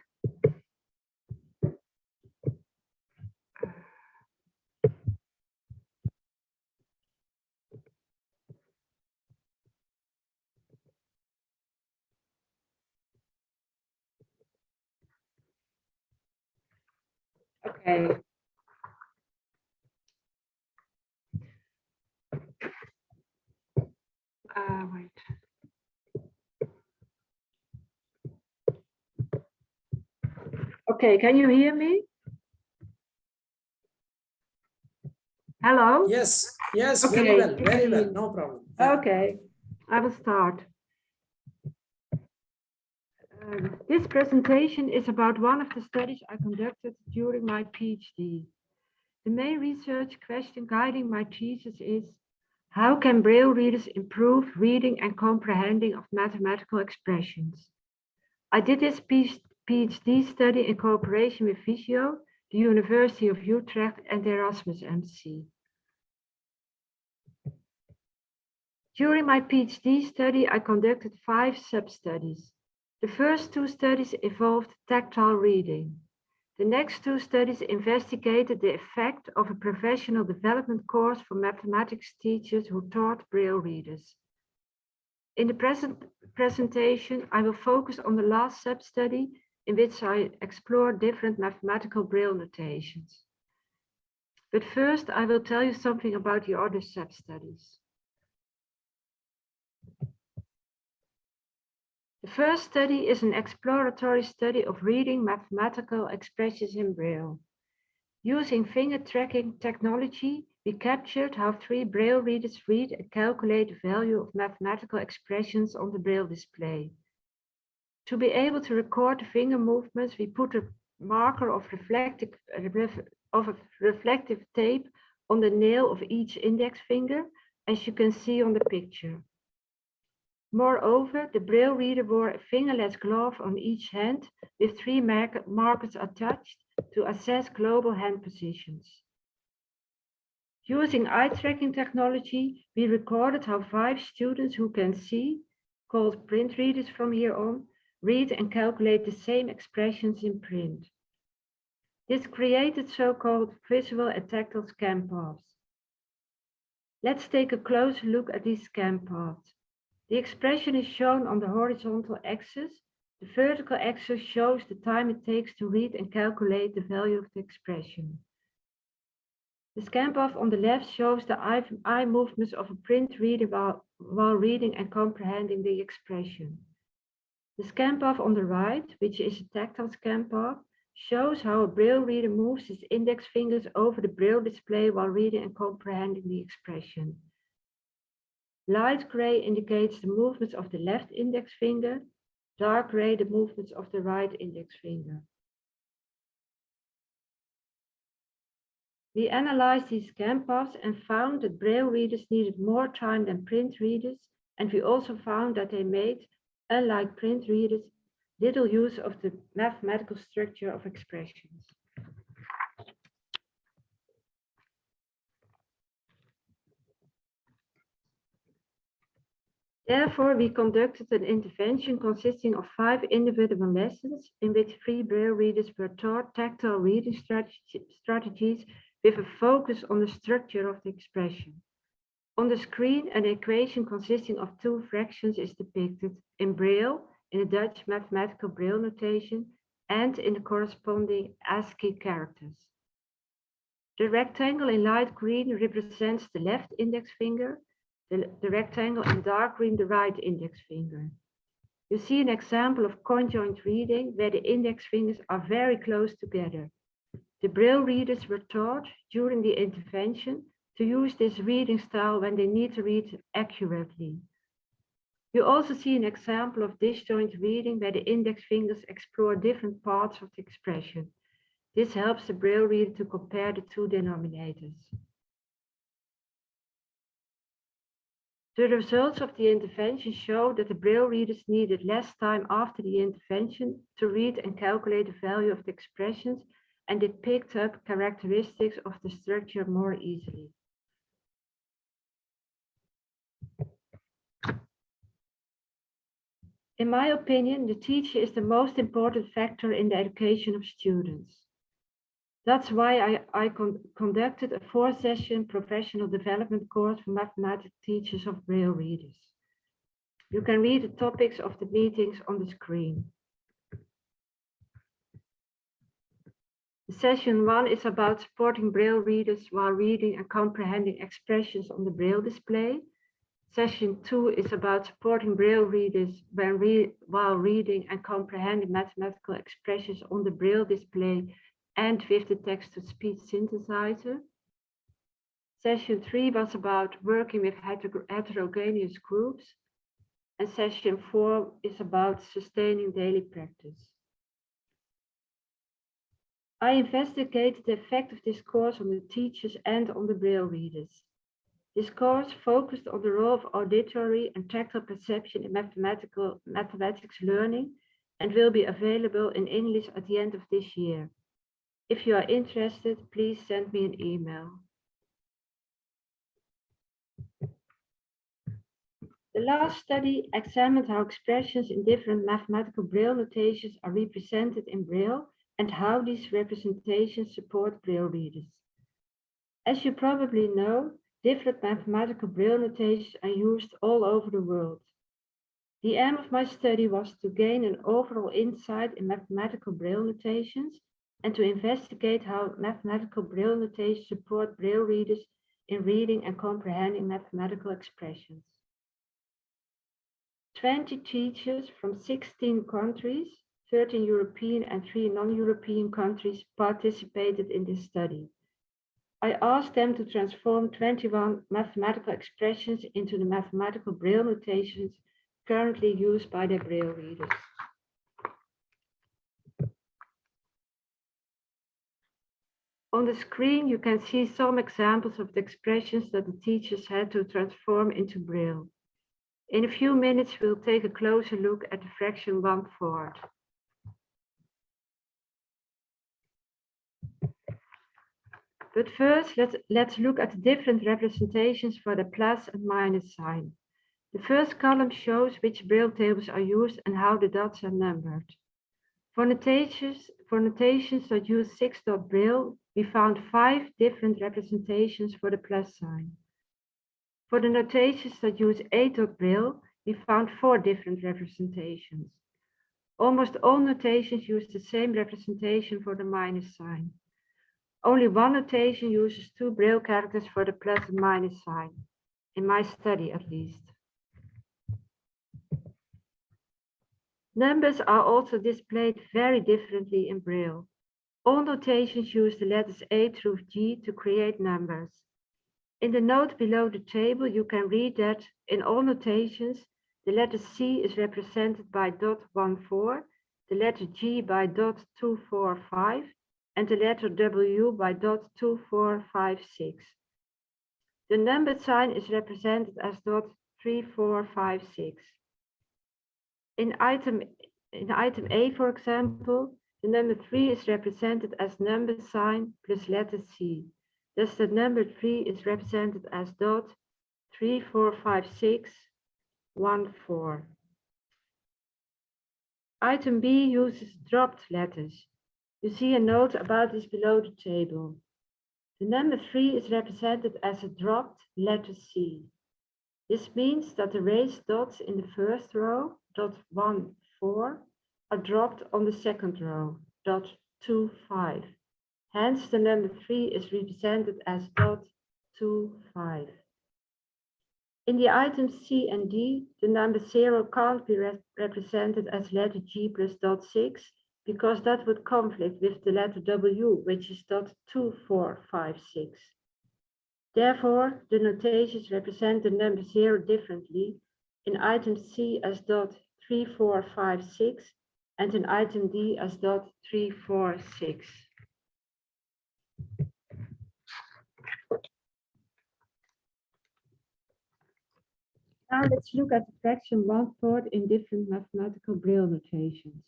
Okay. Wait. Okay, can you hear me? Hello? Yes, Okay. very well, no problem. Okay, I will start. This presentation is about one of the studies I conducted during my PhD. The main research question guiding my thesis is, how can Braille readers improve reading and comprehending of mathematical expressions? I did this PhD study in cooperation with Visio, the University of Utrecht and Erasmus MC. During my PhD study, I conducted 5 sub-studies. The first 2 studies involved tactile reading. The next 2 studies investigated the effect of a professional development course for mathematics teachers who taught Braille readers. In the present presentation, I will focus on the last sub-study in which I explore different mathematical Braille notations. But first, I will tell you something about the other sub-studies. The first study is an exploratory study of reading mathematical expressions in Braille. Using finger tracking technology, we captured how 3 Braille readers read and calculate the value of mathematical expressions on the Braille display. To be able to record the finger movements, we put a marker of reflective tape on the nail of each index finger, as you can see on the picture. Moreover, the Braille reader wore a fingerless glove on each hand with 3 markers attached to assess global hand positions. Using eye tracking technology, we recorded how 5 students who can see, called print readers from here on, read and calculate the same expressions in print. This created so-called visual and tactile scan paths. Let's take a closer look at these scan paths. The expression is shown on the horizontal axis. The vertical axis shows the time it takes to read and calculate the value of the expression. The scan path on the left shows the eye movements of a print reader while reading and comprehending the expression. The scan path on the right, which is a tactile scan path, shows how a Braille reader moves his index fingers over the Braille display while reading and comprehending the expression. Light gray indicates the movements of the left index finger, dark gray the movements of the right index finger. We analyzed these scan paths and found that Braille readers needed more time than print readers, and we also found that they made, unlike print readers, little use of the mathematical structure of expressions. Therefore, we conducted an intervention consisting of 5 individual lessons in which 3 Braille readers were taught tactile reading strategies with a focus on the structure of the expression. On the screen, an equation consisting of 2 fractions is depicted in Braille, in the Dutch mathematical Braille notation and in the corresponding ASCII characters. The rectangle in light green represents the left index finger, the rectangle in dark green the right index finger. You see an example of conjoint reading where the index fingers are very close together. The Braille readers were taught during the intervention to use this reading style when they need to read accurately. You also see an example of disjoint reading where the index fingers explore different parts of the expression. This helps the Braille reader to compare the two denominators. The results of the intervention show that the Braille readers needed less time after the intervention to read and calculate the value of the expressions, and they picked up characteristics of the structure more easily. In my opinion, the teacher is the most important factor in the education of students. That's why I conducted a 4-session professional development course for mathematics teachers of Braille readers. You can read the topics of the meetings on the screen. Session 1 is about supporting Braille readers while reading and comprehending expressions on the Braille display. Session 2 is about supporting Braille readers while reading and comprehending mathematical expressions on the Braille display and with the text-to-speech synthesizer. Session 3 was about working with heterogeneous groups, and session 4 is about sustaining daily practice. I investigated the effect of this course on the teachers and on the Braille readers. This course focused on the role of auditory and tactile perception in mathematics learning and will be available in English at the end of this year. If you are interested, please send me an email. The last study examined how expressions in different mathematical Braille notations are represented in Braille and how these representations support Braille readers. As you probably know, different mathematical Braille notations are used all over the world. The aim of my study was to gain an overall insight in mathematical Braille notations and to investigate how mathematical Braille notations support Braille readers in reading and comprehending mathematical expressions. 20 teachers from 16 countries, 13 European and 3 non-European countries participated in this study. I asked them to transform 21 mathematical expressions into the mathematical Braille notations currently used by their Braille readers. On the screen, you can see some examples of the expressions that the teachers had to transform into Braille. In a few minutes, we'll take a closer look at the fraction 1/4. But first, let's look at the different representations for the plus and minus sign. The first column shows which Braille tables are used and how the dots are numbered. For notations that use 6-dot Braille, we found 5 different representations for the plus sign. For the notations that use 8-dot Braille, we found 4 different representations. Almost all notations use the same representation for the minus sign. Only one notation uses 2 Braille characters for the plus and minus sign, in my study at least. Numbers are also displayed very differently in Braille. All notations use the letters A through G to create numbers. In the note below the table, you can read that in all notations, the letter C is represented by .14, the letter G by .245, and the letter W by .2456. The numbered sign is represented as .3456. In item A, for example, the number 3 is represented as number sign plus letter C. Thus, the number 3 is represented as .345614. Item B uses dropped letters. You see a note about this below the table. The number 3 is represented as a dropped letter C. This means that the raised dots in the first row, dot 1, 4 are dropped on the second row, dot 2, 5. Hence, the number 3 is represented as dot 2, 5. In the items C and D, the number 0 can't be represented as letter G plus dot 6, because that would conflict with the letter W, which is dot 2, 4, 5, 6. Therefore, the notations represent the number 0 differently, in item C as dot 3, 4, 5, 6, and in item D as dot 3, 4, 6. Now let's look at the fraction 1/4 in different mathematical Braille notations.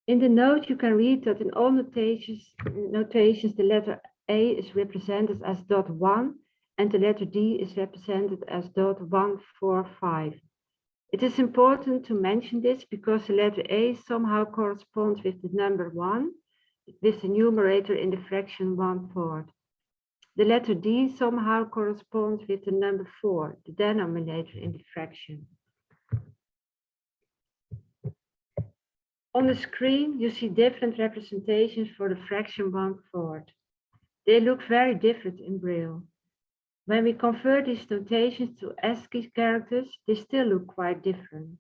In the note, you can read that in all notations, the letter A is represented as dot 1 and the letter D is represented as dot 1, 4, 5. It is important to mention this because the letter A somehow corresponds with the number 1, with the numerator in the fraction 1/4. The letter D somehow corresponds with the number 4, the denominator in the fraction. On the screen, you see different representations for the fraction 1/4. They look very different in Braille. When we convert these notations to ASCII characters, they still look quite different.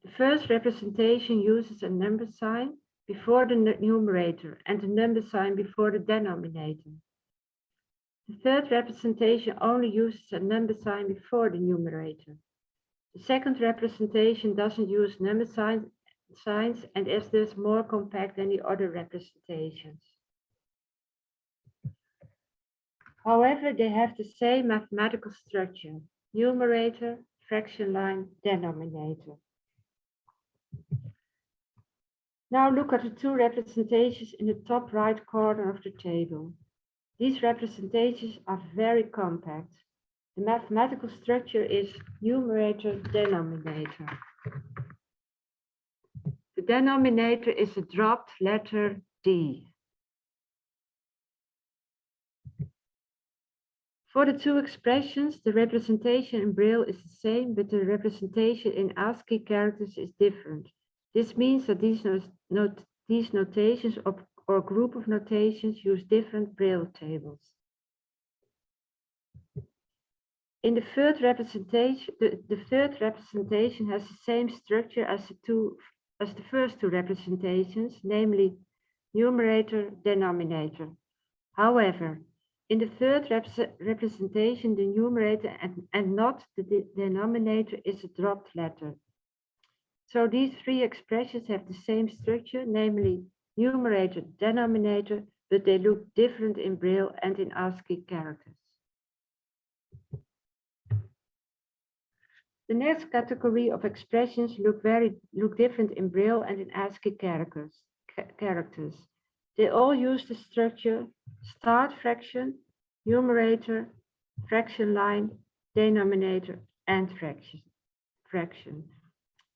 The first representation uses a number sign before the numerator and a number sign before the denominator. The third representation only uses a number sign before the numerator. The second representation doesn't use number signs and is thus more compact than the other representations. However, they have the same mathematical structure: numerator, fraction line, denominator. Now look at the two representations in the top right corner of the table. These representations are very compact. The mathematical structure is numerator, denominator. The denominator is a dropped letter D. For the two expressions, the representation in Braille is the same, but the representation in ASCII characters is different. This means that these notations or group of notations use different Braille tables. In the third representation, the third representation has the same structure as the first two representations, namely numerator, denominator. However, in the third representation, the numerator and not the denominator is a dropped letter. So these three expressions have the same structure, namely numerator, denominator, but they look different in Braille and in ASCII characters. The next category of expressions look different in Braille and in ASCII characters. They all use the structure start fraction, numerator, fraction line, denominator, and fraction.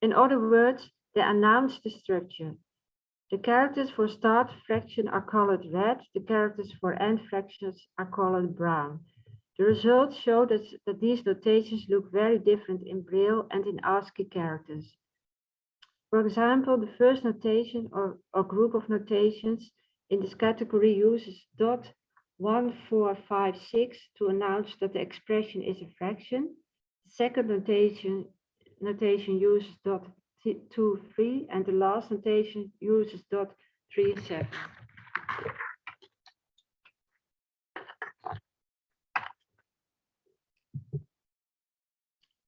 In other words, they announce the structure. The characters for start fraction are colored red, the characters for end fractions are colored brown. The results show that these notations look very different in Braille and in ASCII characters. For example, the first notation or group of notations in this category uses dot 1, 4, 5, 6 to announce that the expression is a fraction. The second notation uses dot 2, 3, and the last notation uses dot 3, 7.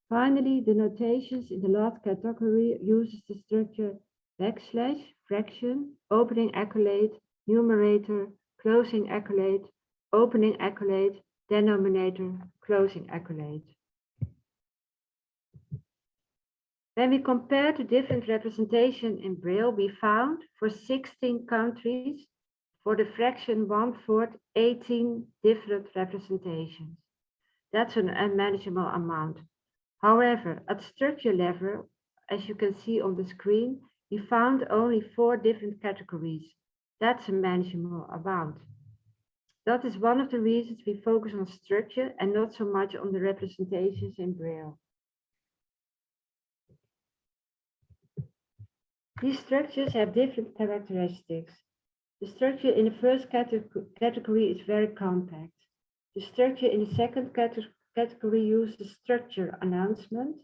Finally, the notations in the last category uses the structure backslash, fraction, opening accolade, numerator, closing accolade, opening accolade, denominator, closing accolade. When we compare the different representation in Braille, we found for 16 countries, for the fraction 1/4, 18 different representations. That's an unmanageable amount. However, at structure level, as you can see on the screen, we found only 4 different categories. That's a manageable amount. That is one of the reasons we focus on structure and not so much on the representations in Braille. These structures have different characteristics. The structure in the first category is very compact. The structure in the second category uses structure announcement.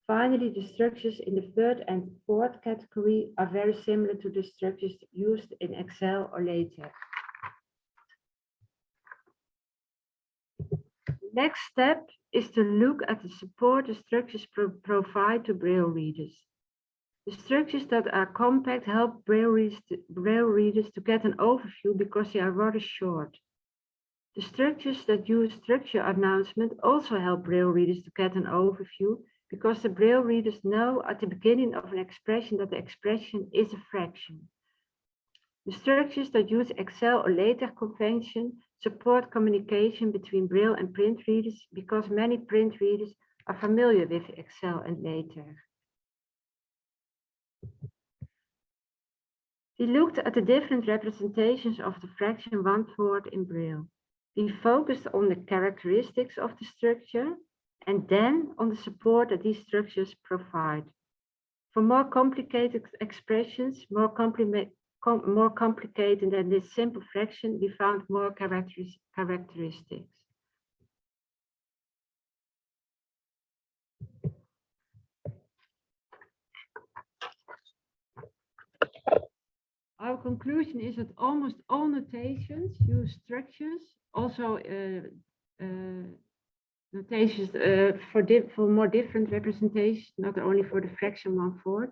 Finally, the structures in the third and fourth category are very similar to the structures used in Excel or LaTeX. Next step is to look at the support the structures provide to Braille readers. The structures that are compact help Braille readers to get an overview because they are rather short. The structures that use structure announcement also help Braille readers to get an overview because the Braille readers know at the beginning of an expression that the expression is a fraction. The structures that use Excel or LaTeX convention support communication between Braille and print readers because many print readers are familiar with Excel and LaTeX. We looked at the different representations of the fraction 1/4 in Braille. We focused on the characteristics of the structure and then on the support that these structures provide. For more complicated expressions, more complicated than this simple fraction, we found more characteristics. Our conclusion is that almost all notations use structures, also notations for more different representations, not only for the fraction 1/4.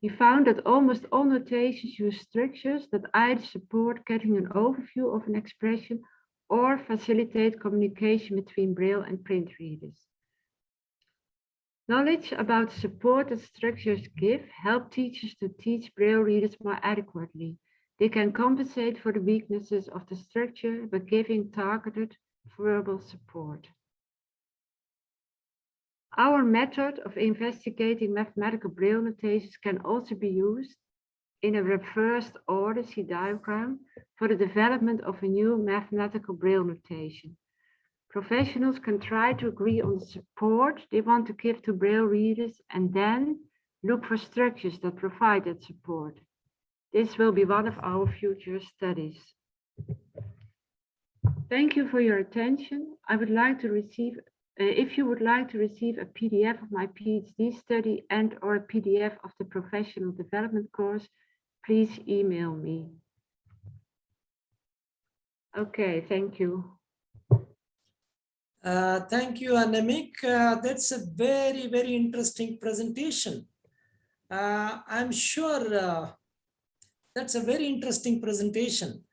We found that almost all notations use structures that either support getting an overview of an expression or facilitate communication between Braille and print readers. Knowledge about the support that structures give help teachers to teach Braille readers more adequately. They can compensate for the weaknesses of the structure by giving targeted verbal support. Our method of investigating mathematical Braille notations can also be used in a reversed order C diagram for the development of a new mathematical Braille notation. Professionals can try to agree on the support they want to give to Braille readers and then look for structures that provide that support. This will be one of our future studies. Thank you for your attention. I would like to receive, if you would like to receive a PDF of my PhD study and or a PDF of the professional development course, please email me. Okay, thank you. Thank you, Annemiek. That's a very, very interesting presentation. I'm sure that's a very interesting presentation.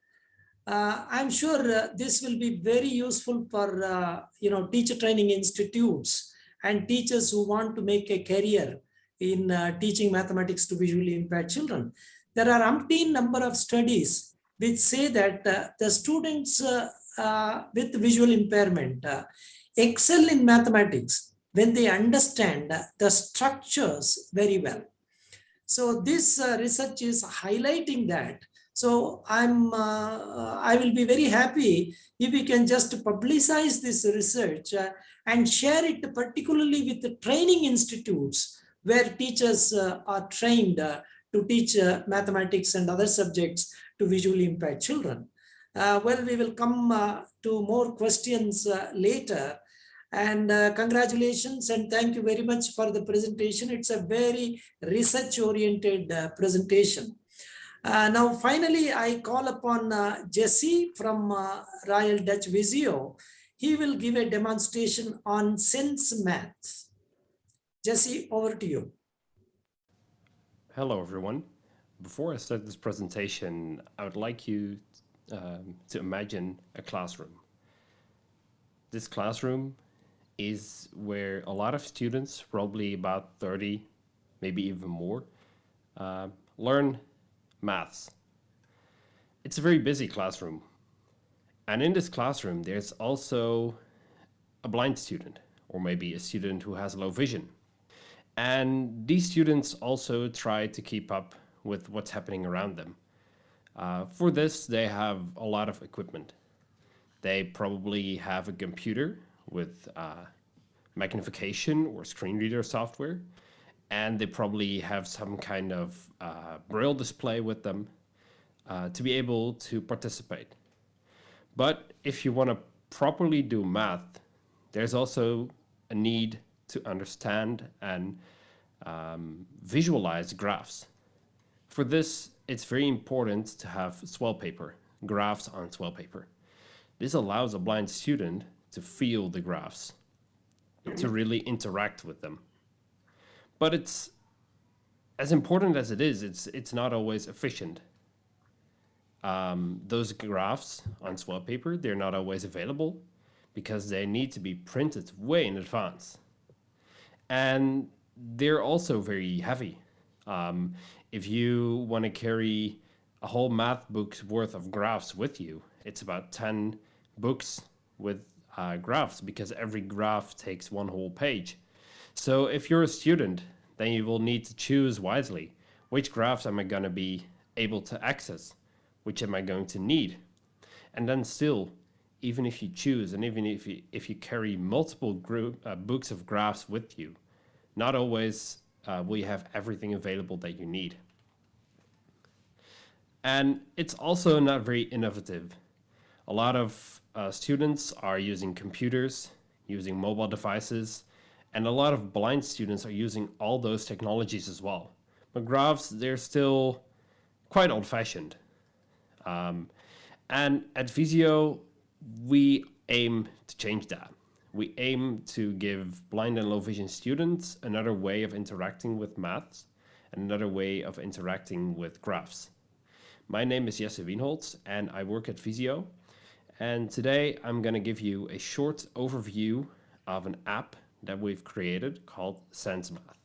I'm sure this will be very useful for teacher training institutes and teachers who want to make a career in teaching mathematics to visually impaired children. There are umpteen number of studies which say that the students with visual impairment excel in mathematics when they understand the structures very well. So this research is highlighting that. So I will be very happy if we can just publicize this research and share it particularly with the training institutes where teachers are trained to teach mathematics and other subjects to visually impaired children. Well, we will come to more questions later. And congratulations and thank you very much for the presentation. It's a very research-oriented presentation. Now, finally, I call upon Jesse from Royal Dutch Visio. He will give a demonstration on sense math. Jesse, over to you. Hello, everyone. Before I start this presentation, I would like you to imagine a classroom. This classroom is where a lot of students, probably about 30, maybe even more, learn maths. It's a very busy classroom. And in this classroom, there's also a blind student, or maybe a student who has low vision. And these students also try to keep up with what's happening around them. For this, they have a lot of equipment. They probably have a computer with magnification or screen reader software, and they probably have some kind of braille display with them to be able to participate. But if you want to properly do math, there's also a need to understand and visualize graphs. For this, it's very important to have swell paper, graphs on swell paper. This allows a blind student to feel the graphs, to really interact with them. But it's as important as it is, it's not always efficient. Those graphs on swell paper, they're not always available because they need to be printed way in advance. And they're also very heavy. If you want to carry a whole math book's worth of graphs with you, it's about 10 books with graphs, because every graph takes one whole page. So if you're a student, then you will need to choose wisely. Which graphs am I going to be able to access? Which am I going to need? And then still, even if you choose, and even if you carry multiple books of graphs with you, not always will you have everything available that you need. And it's also not very innovative. A lot of students are using computers, using mobile devices, and a lot of blind students are using all those technologies as well. But graphs, they're still quite old-fashioned. And at Visio, we aim to change that. We aim to give blind and low vision students another way of interacting with maths and another way of interacting with graphs. My name is Jesse Wienholz, and I work at Visio. And today I'm going to give you a short overview of an app that we've created called SenseMath.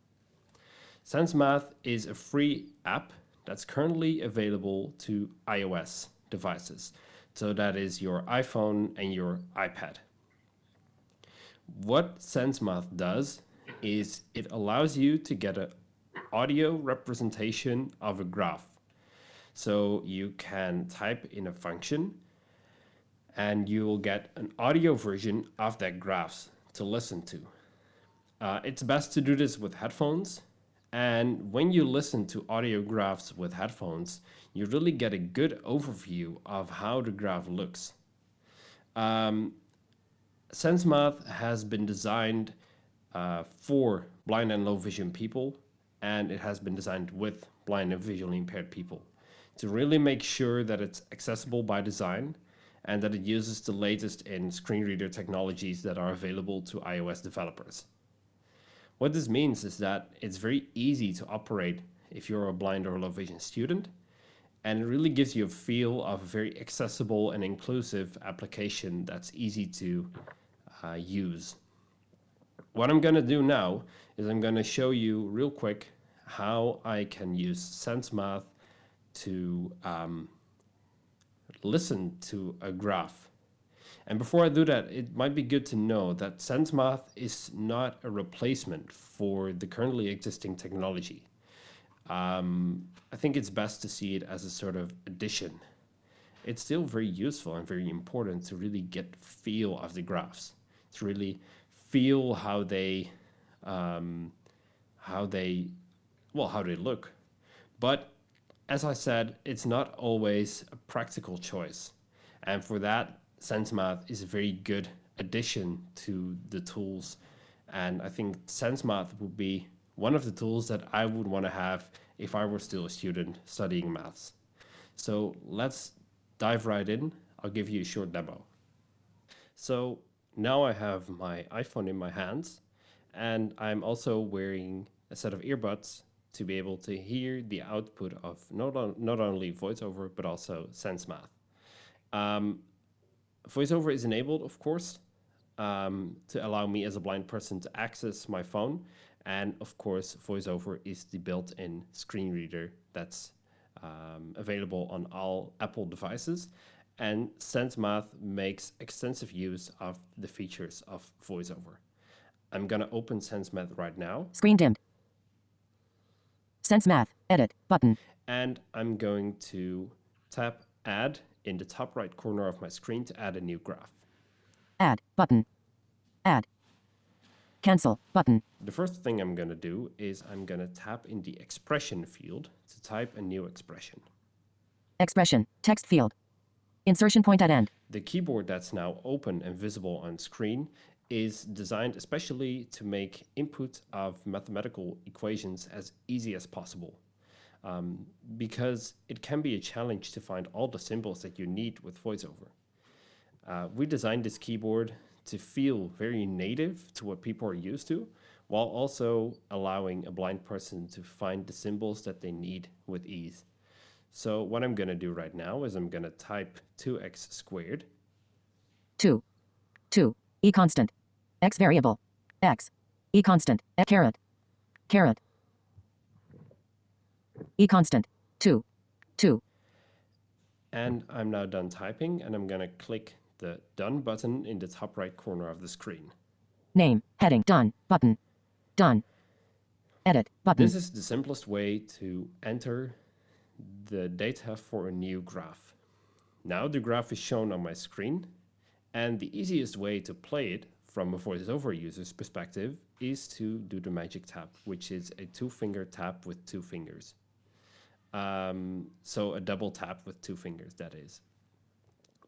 SenseMath is a free app that's currently available to iOS devices. So that is your iPhone and your iPad. What SenseMath does is it allows you to get an audio representation of a graph. So you can type in a function and you will get an audio version of that graph to listen to. It's best to do this with headphones. And when you listen to audio graphs with headphones, you really get a good overview of how the graph looks. SenseMath has been designed for blind and low vision people, and it has been designed with blind and visually impaired people to really make sure that it's accessible by design and that it uses the latest in screen reader technologies that are available to iOS developers. What this means is that it's very easy to operate if you're a blind or low vision student, and it really gives you a feel of a very accessible and inclusive application that's easy to use. What I'm going to do now is I'm going to show you real quick how I can use SenseMath to listen to a graph. And before I do that, it might be good to know that SenseMath is not a replacement for the currently existing technology. I think it's best to see it as a sort of addition. It's still very useful and very important to really get feel of the graphs, to really feel how they look. But as I said, it's not always a practical choice. And for that, SenseMath is a very good addition to the tools. And I think SenseMath would be one of the tools that I would want to have if I were still a student studying maths. So let's dive right in. I'll give you a short demo. So now I have my iPhone in my hands, and I'm also wearing a set of earbuds to be able to hear the output of not only VoiceOver, but also SenseMath. VoiceOver is enabled, of course, to allow me as a blind person to access my phone. And of course, VoiceOver is the built-in screen reader that's available on all Apple devices. And SenseMath makes extensive use of the features of VoiceOver. I'm going to open SenseMath right now. Screen dimmed. SenseMath, edit, button. And I'm going to tap Add in the top right corner of my screen to add a new graph. Add, button. Add. Cancel. Button. The first thing I'm going to do is I'm going to tap in the expression field to type a new expression. Expression. Text field. Insertion point at end. The keyboard that's now open and visible on screen is designed especially to make input of mathematical equations as easy as possible. Because it can be a challenge to find all the symbols that you need with VoiceOver. We designed this keyboard to feel very native to what people are used to, while also allowing a blind person to find the symbols that they need with ease. So what I'm going to do right now is I'm going to type 2x squared. 2. E constant. X variable. X. E constant. Caret. E constant. 2. And I'm now done typing, and I'm going to click the Done button in the top right corner of the screen. Name. Heading. Done. Button. Done. Edit. Button. This is the simplest way to enter the data for a new graph. Now the graph is shown on my screen, and the easiest way to play it from a VoiceOver user's perspective is to do the magic tap, which is a 2-finger tap with 2 fingers. So a double tap with 2 fingers, that is.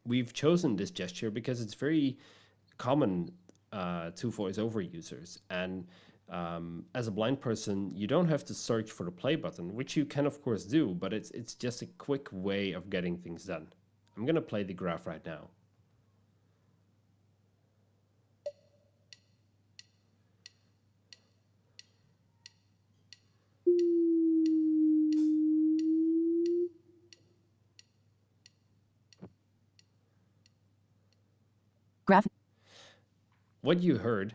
We've chosen this gesture because it's very common to VoiceOver users. And as a blind person, you don't have to search for the play button, which you can of course do, but it's just a quick way of getting things done. I'm going to play the graph right now. Graph. What you heard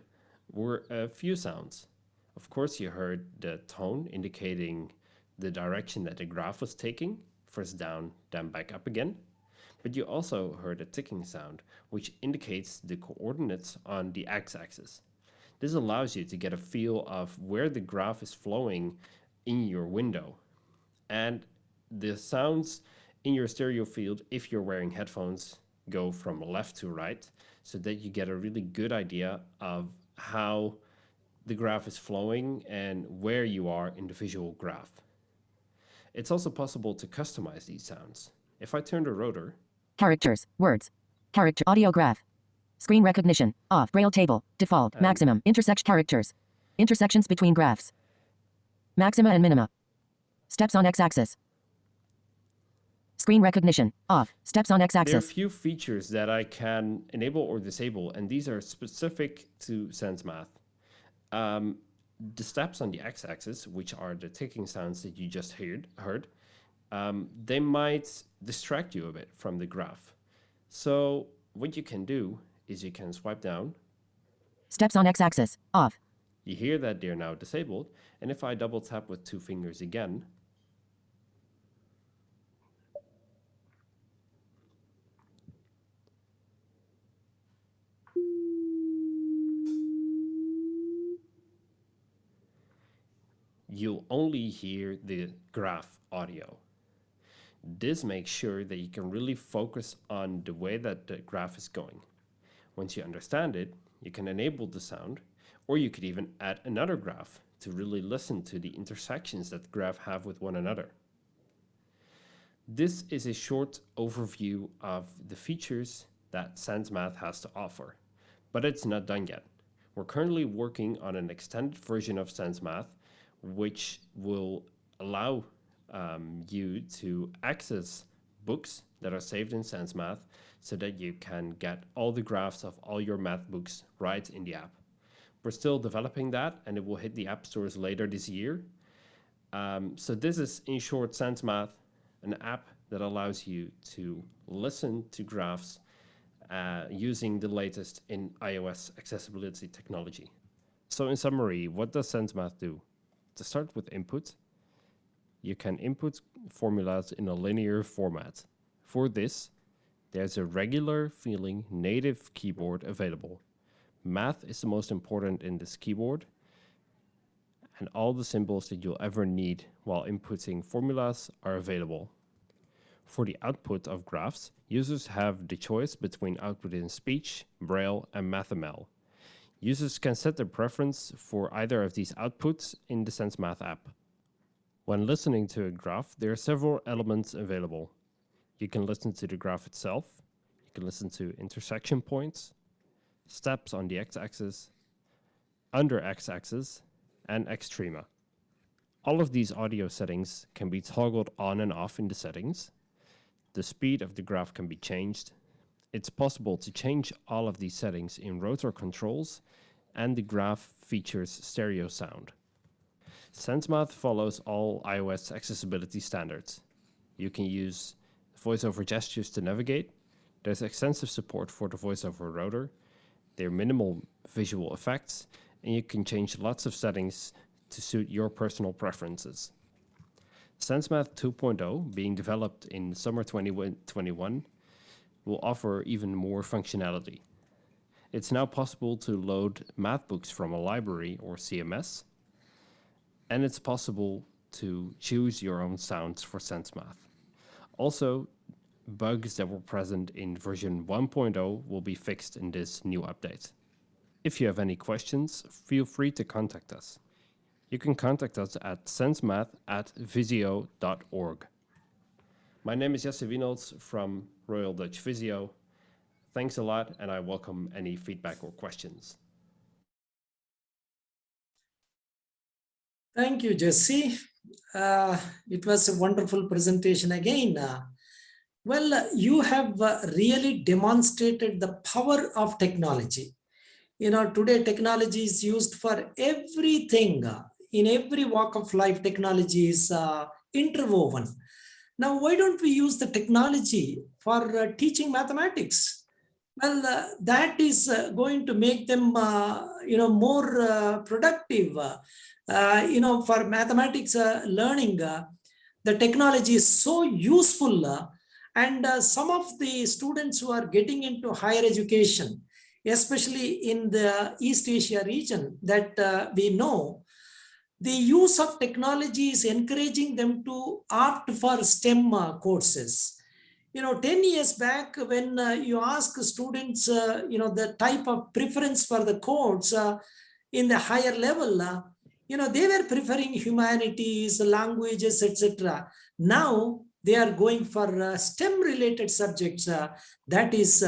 were a few sounds. Of course, you heard the tone indicating the direction that the graph was taking, first down, then back up again. But you also heard a ticking sound, which indicates the coordinates on the x-axis. This allows you to get a feel of where the graph is flowing in your window. And the sounds in your stereo field, if you're wearing headphones, go from left to right, so that you get a really good idea of how the graph is flowing and where you are in the visual graph. It's also possible to customize these sounds. If I turn the rotor, Characters, words, character, audio graph, screen recognition, off, braille table, default, maximum, intersection characters, intersections between graphs, maxima and minima, steps on x-axis, screen recognition, off, steps on there are a x-axis, few features that I can enable or disable, and these are specific to SenseMath. The steps on the x-axis, which are the ticking sounds that you just heard, they might distract you a bit from the graph. So what you can do is you can swipe down. steps on x-axis, off, You hear that they're now disabled, and if I double tap with 2 fingers again, you'll only hear the graph audio. This makes sure that you can really focus on the way that the graph is going. Once you understand it, you can enable the sound, or you could even add another graph to really listen to the intersections that the graph have with one another. This is a short overview of the features that SenseMath has to offer, but it's not done yet. We're currently working on an extended version of SenseMath, which will allow you to access books that are saved in SenseMath so that you can get all the graphs of all your math books right in the app. We're still developing that, and it will hit the app stores later this year. So this is, in short, SenseMath, an app that allows you to listen to graphs using the latest in iOS accessibility technology. So in summary, what does SenseMath do? To start with input, you can input formulas in a linear format. For this, there's a regular feeling native keyboard available. Math is the most important in this keyboard, and all the symbols that you'll ever need while inputting formulas are available. For the output of graphs, users have the choice between output in speech, braille, and MathML. Users can set their preference for either of these outputs in the SenseMath app. When listening to a graph, there are several elements available. You can listen to the graph itself, you can listen to intersection points, steps on the x-axis, under x-axis, and extrema. All of these audio settings can be toggled on and off in the settings. The speed of the graph can be changed. It's possible to change all of these settings in rotor controls, and the graph features stereo sound. SenseMath follows all iOS accessibility standards. You can use voiceover gestures to navigate. There's extensive support for the voiceover rotor. There are minimal visual effects, and you can change lots of settings to suit your personal preferences. SenseMath 2.0, being developed in summer 2021, will offer even more functionality. It's now possible to load math books from a library or CMS, and it's possible to choose your own sounds for SenseMath. Also, bugs that were present in version 1.0 will be fixed in this new update. If you have any questions, feel free to contact us. You can contact us at sensemath@visio.org. My name is Jesse Wienolds from Royal Dutch Visio. Thanks a lot, and I welcome any feedback or questions. Thank you, Jesse. It was a wonderful presentation again. You have really demonstrated the power of technology. You know, today technology is used for everything. In every walk of life, technology is interwoven. Now, why don't we use the technology for teaching mathematics? Well, that is going to make them, more productive. For mathematics learning, the technology is so useful. And some of the students who are getting into higher education, especially in the East Asia region that we know, the use of technology is encouraging them to opt for STEM courses. 10 years back, when you ask students, the type of preference for the course in the higher level, they were preferring humanities, languages, etc. Now they are going for STEM-related subjects. That is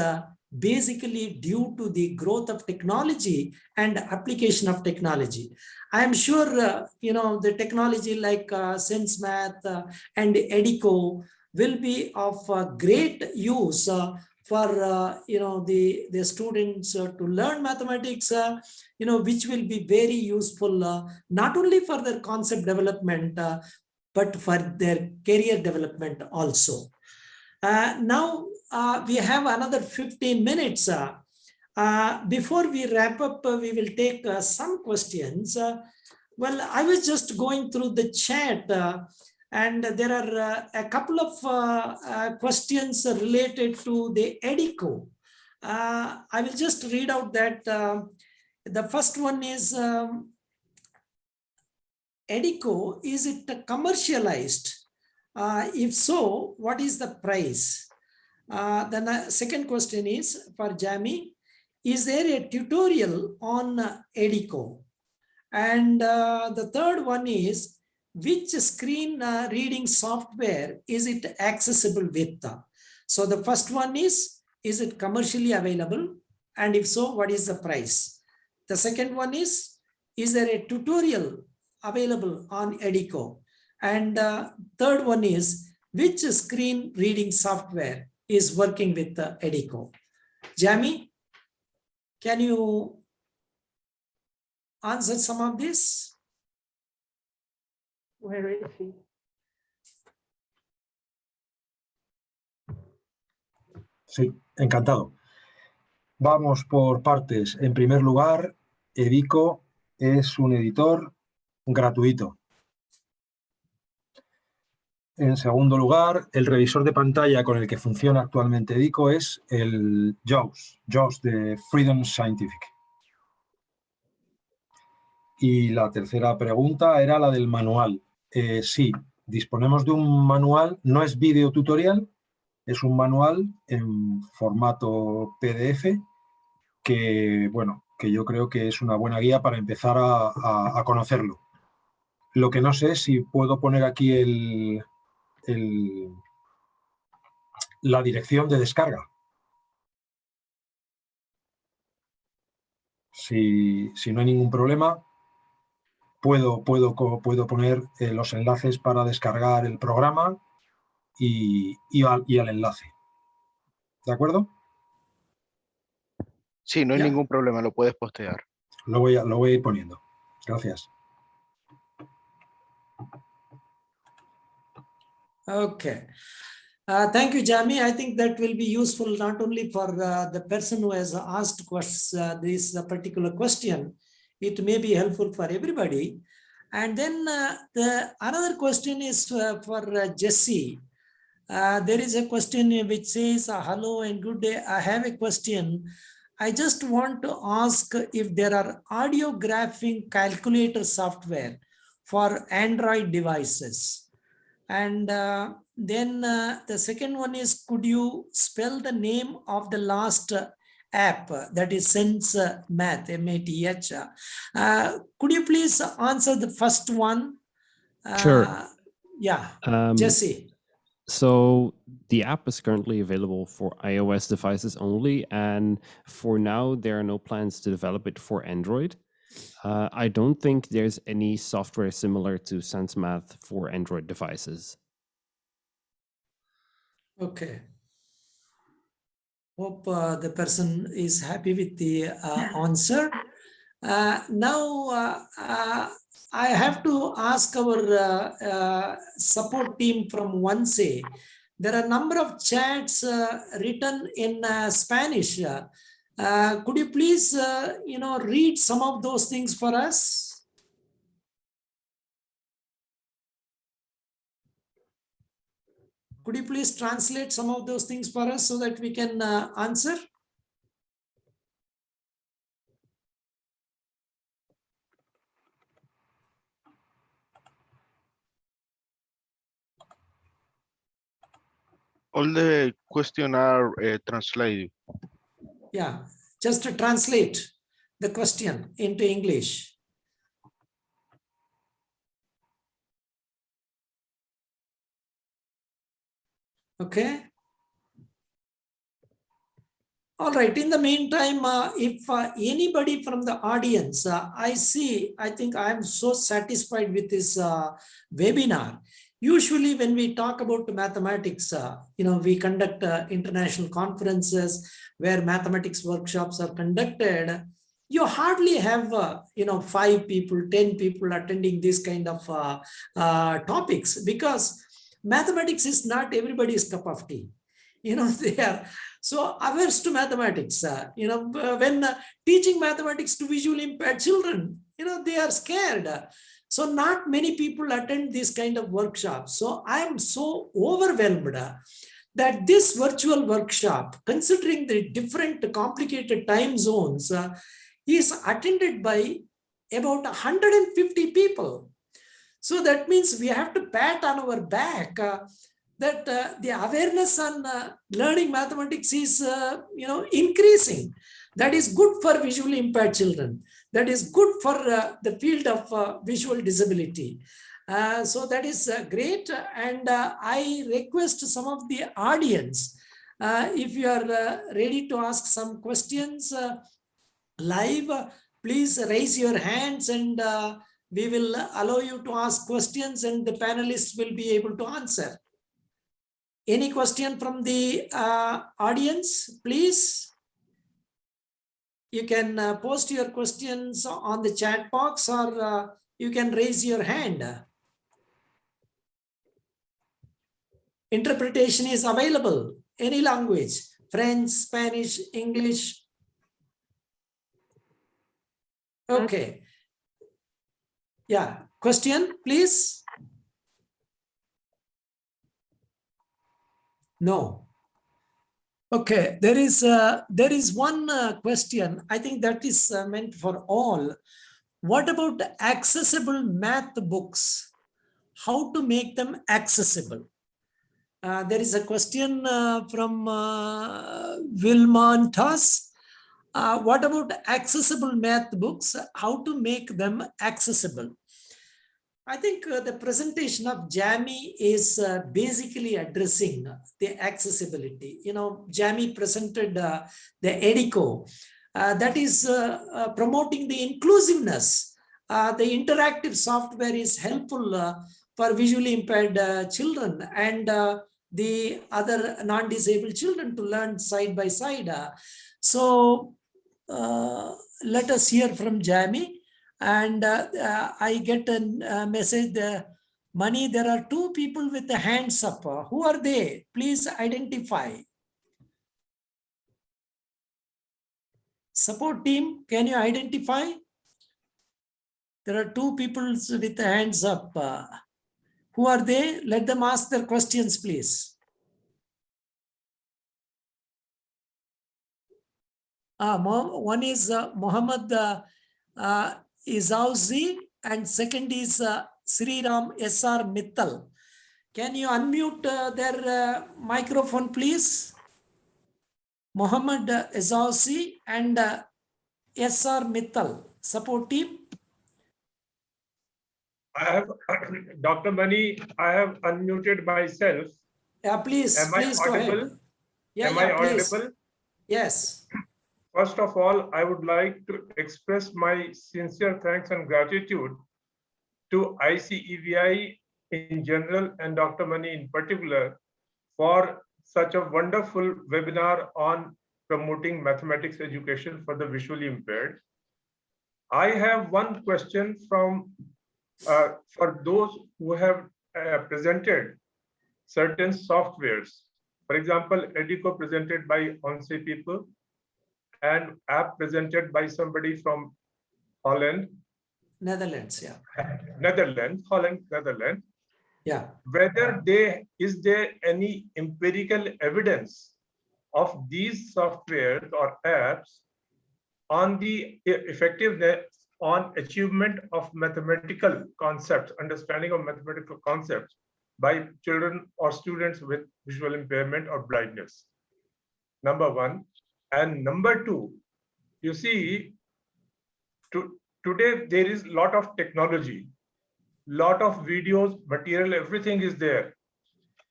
basically due to the growth of technology and application of technology. I am sure, the technology like SenseMath and Edico will be of great use for the students to learn mathematics, which will be very useful not only for their concept development but for their career development also. Now we have another 15 minutes. Before we wrap up, we will take some questions. I was just going through the chat. And there are a couple of questions related to the Edico. I will just read out that. The first one is, Edico, is it commercialized? If so, what is the price? Then the second question is for Jamie, is there a tutorial on Edico? And the third one is, which screen reading software is it accessible with? So the first one is it commercially available? And if so, what is the price? The second one is there a tutorial available on Edico? And third one is, which screen reading software is working with the Edico? Jamie, can you answer some of this? Where is he? Sí, encantado. Vamos por partes. En primer lugar, Edico es un editor gratuito. En segundo lugar, el revisor de pantalla con el que funciona actualmente Edico es el JAWS de Freedom Scientific. Y la tercera pregunta era la del manual. Sí, disponemos de un manual, no es video tutorial, es un manual en formato PDF que, bueno, que yo creo que es una buena guía para empezar a conocerlo. Lo que no sé es si puedo poner aquí la dirección de descarga. Si no hay ningún problema, puedo poner los enlaces para descargar el programa y al enlace. ¿De acuerdo? Sí, no hay Yeah. ningún problema, lo puedes postear. Lo voy a ir poniendo. Gracias. Okay. Thank you, Jami. I think that will be useful not only for the person who has asked this particular question, it may be helpful for everybody. And then the another question is for Jesse. There is a question which says, hello and good day. I have a question. I just want to ask if there are audio graphing calculator software for Android devices. And then the second one is, could you spell the name of the last app that is Sense Math, M-A-T-H. Could you please answer the first one? Sure. Yeah, Jesse. So the app is currently available for iOS devices only, and for now there are no plans to develop it for Android. I don't think there's any software similar to SenseMath for Android devices. Okay. Hope the person is happy with the answer. Now, I have to ask our support team from OneSay. There are a number of chats written in Spanish. Could you please, read some of those things for us? Could you please translate some of those things for us so that we can answer? All the questions are translated. Yeah, just to translate the question into English. Okay. All right. In the meantime, if anybody from the audience, I think I am so satisfied with this webinar. Usually when we talk about mathematics, we conduct international conferences where mathematics workshops are conducted. You hardly have, 5 people, 10 people attending this kind of topics, because mathematics is not everybody's cup of tea. They are so averse to mathematics. When teaching mathematics to visually impaired children, they are scared. So not many people attend this kind of workshops. So I am so overwhelmed that this virtual workshop, considering the different complicated time zones, is attended by about 150 people. So that means we have to pat on our back that the awareness on learning mathematics is, increasing. That is good for visually impaired children. That is good for the field of visual disability. So that is great. And I request some of the audience, if you are ready to ask some questions live, please raise your hands and we will allow you to ask questions and the panelists will be able to answer. Any question from the audience, please? You can post your questions on the chat box, or you can raise your hand. Interpretation is available, any language, French, Spanish, English. Okay. Yeah, question, please. No. Okay, there is one question. I think that is meant for all. What about accessible math books? How to make them accessible? There is a question from Vilmontas. What about accessible math books? How to make them accessible? I think the presentation of Jamie is basically addressing the accessibility. You know, Jamie presented the EDICO, that is promoting the inclusiveness. The interactive software is helpful for visually impaired children and the other non-disabled children to learn side by side. So let us hear from Jamie. And I get a message, Mani, there are two people with the hands up. Who are they? Please identify. Support team, can you identify? There are two people with the hands up. Who are they? Let them ask their questions, please. One is Muhammad Izauzi, and second is Sriram S.R. Mittal. Can you unmute their microphone, please? Muhammad Izauzi and S.R. Mittal, support team. I have, Dr. Mani, I have unmuted myself. Yeah, please, Am please I go audible? ahead. Yeah, Am yeah, I please. audible? Yes. First of all, I would like to express my sincere thanks and gratitude to ICEVI in general and Dr. Mani in particular for such a wonderful webinar on promoting mathematics education for the visually impaired. I have one question from for those who have presented certain softwares. For example, EDICO presented by ONSE people, and app presented by somebody from Holland. Netherlands, yeah. Netherlands. Yeah. Whether is there any empirical evidence of these softwares or apps on the effectiveness on achievement of mathematical concepts, understanding of mathematical concepts by children or students with visual impairment or blindness? Number one. And number two, you see, today there is a lot of technology, lot of videos, material, everything is there.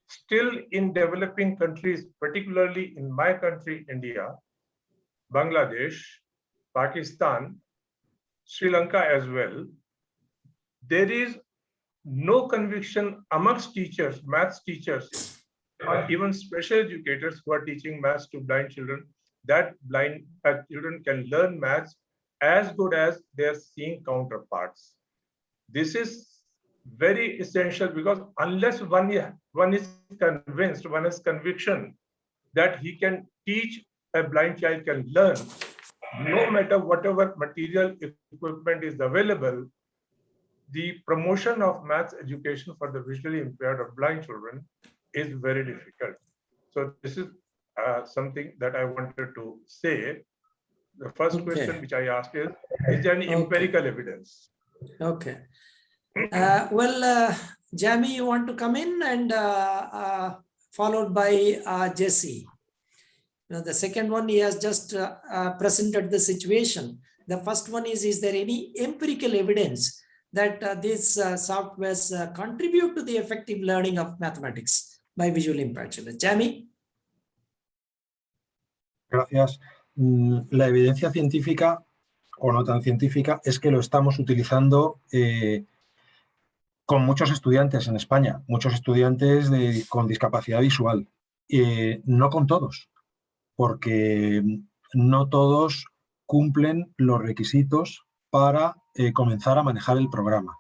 Still in developing countries, particularly in my country, India, Bangladesh, Pakistan, Sri Lanka as well, there is no conviction amongst teachers, maths teachers, or even special educators who are teaching maths to blind children, that blind children can learn maths as good as their seeing counterparts. This is very essential because unless one is convinced, one has conviction that he can teach, a blind child can learn, no matter whatever material equipment is available, the promotion of maths education for the visually impaired or blind children is very difficult. So this is something that I wanted to say. The first question which I asked is there any empirical evidence? Okay. Jamie, you want to come in, and followed by Jesse. You know, the second one, he has just presented the situation. The first one is there any empirical evidence that these softwares contribute to the effective learning of mathematics by visually impaired children? Jamie? Gracias. La evidencia científica, o no tan científica, es que lo estamos utilizando con muchos estudiantes en España, muchos estudiantes con discapacidad visual. No con todos, porque no todos cumplen los requisitos para comenzar a manejar el programa.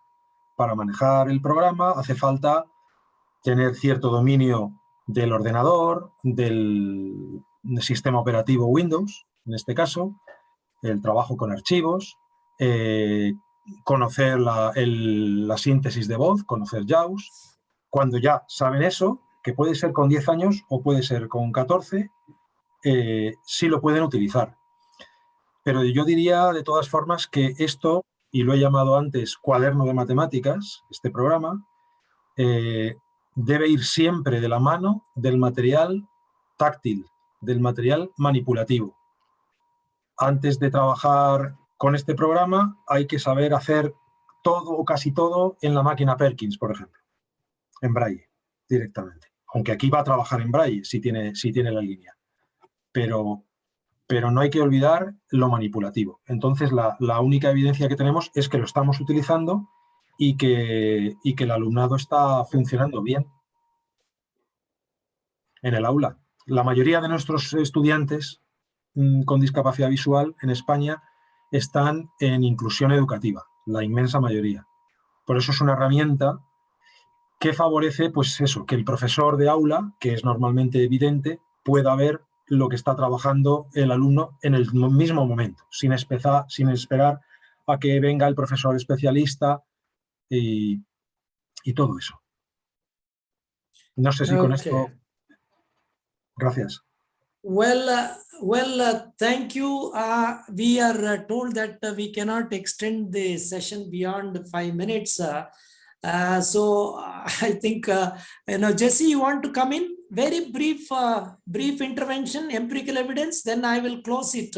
Para manejar el programa hace falta tener cierto dominio del ordenador, del sistema operativo Windows, en este caso, el trabajo con archivos, conocer la síntesis de voz, conocer JAWS. Cuando ya saben eso, que puede ser con 10 años o puede ser con 14, sí lo pueden utilizar. Pero yo diría de todas formas que esto, y lo he llamado antes cuaderno de matemáticas, este programa, debe ir siempre de la mano del material táctil, del material manipulativo. Antes de trabajar con este programa hay que saber hacer todo o casi todo en la máquina Perkins, por ejemplo, en braille directamente. Aunque aquí va a trabajar en braille si tiene la línea. Pero no hay que olvidar lo manipulativo. Entonces, la única evidencia que tenemos es que lo estamos utilizando y que el alumnado está funcionando bien en el aula. La mayoría de nuestros estudiantes con discapacidad visual en España están en inclusión educativa, la inmensa mayoría. Por eso es una herramienta que favorece, pues eso, que el profesor de aula, que es normalmente evidente, pueda ver lo que está trabajando el alumno en el mismo momento, sin esperar a que venga el profesor especialista y todo eso. No sé si con esto... Gracias. Well, thank you. We are told that we cannot extend the session beyond 5 minutes. So I think, Jesse, you want to come in? Very brief intervention, empirical evidence, then I will close it.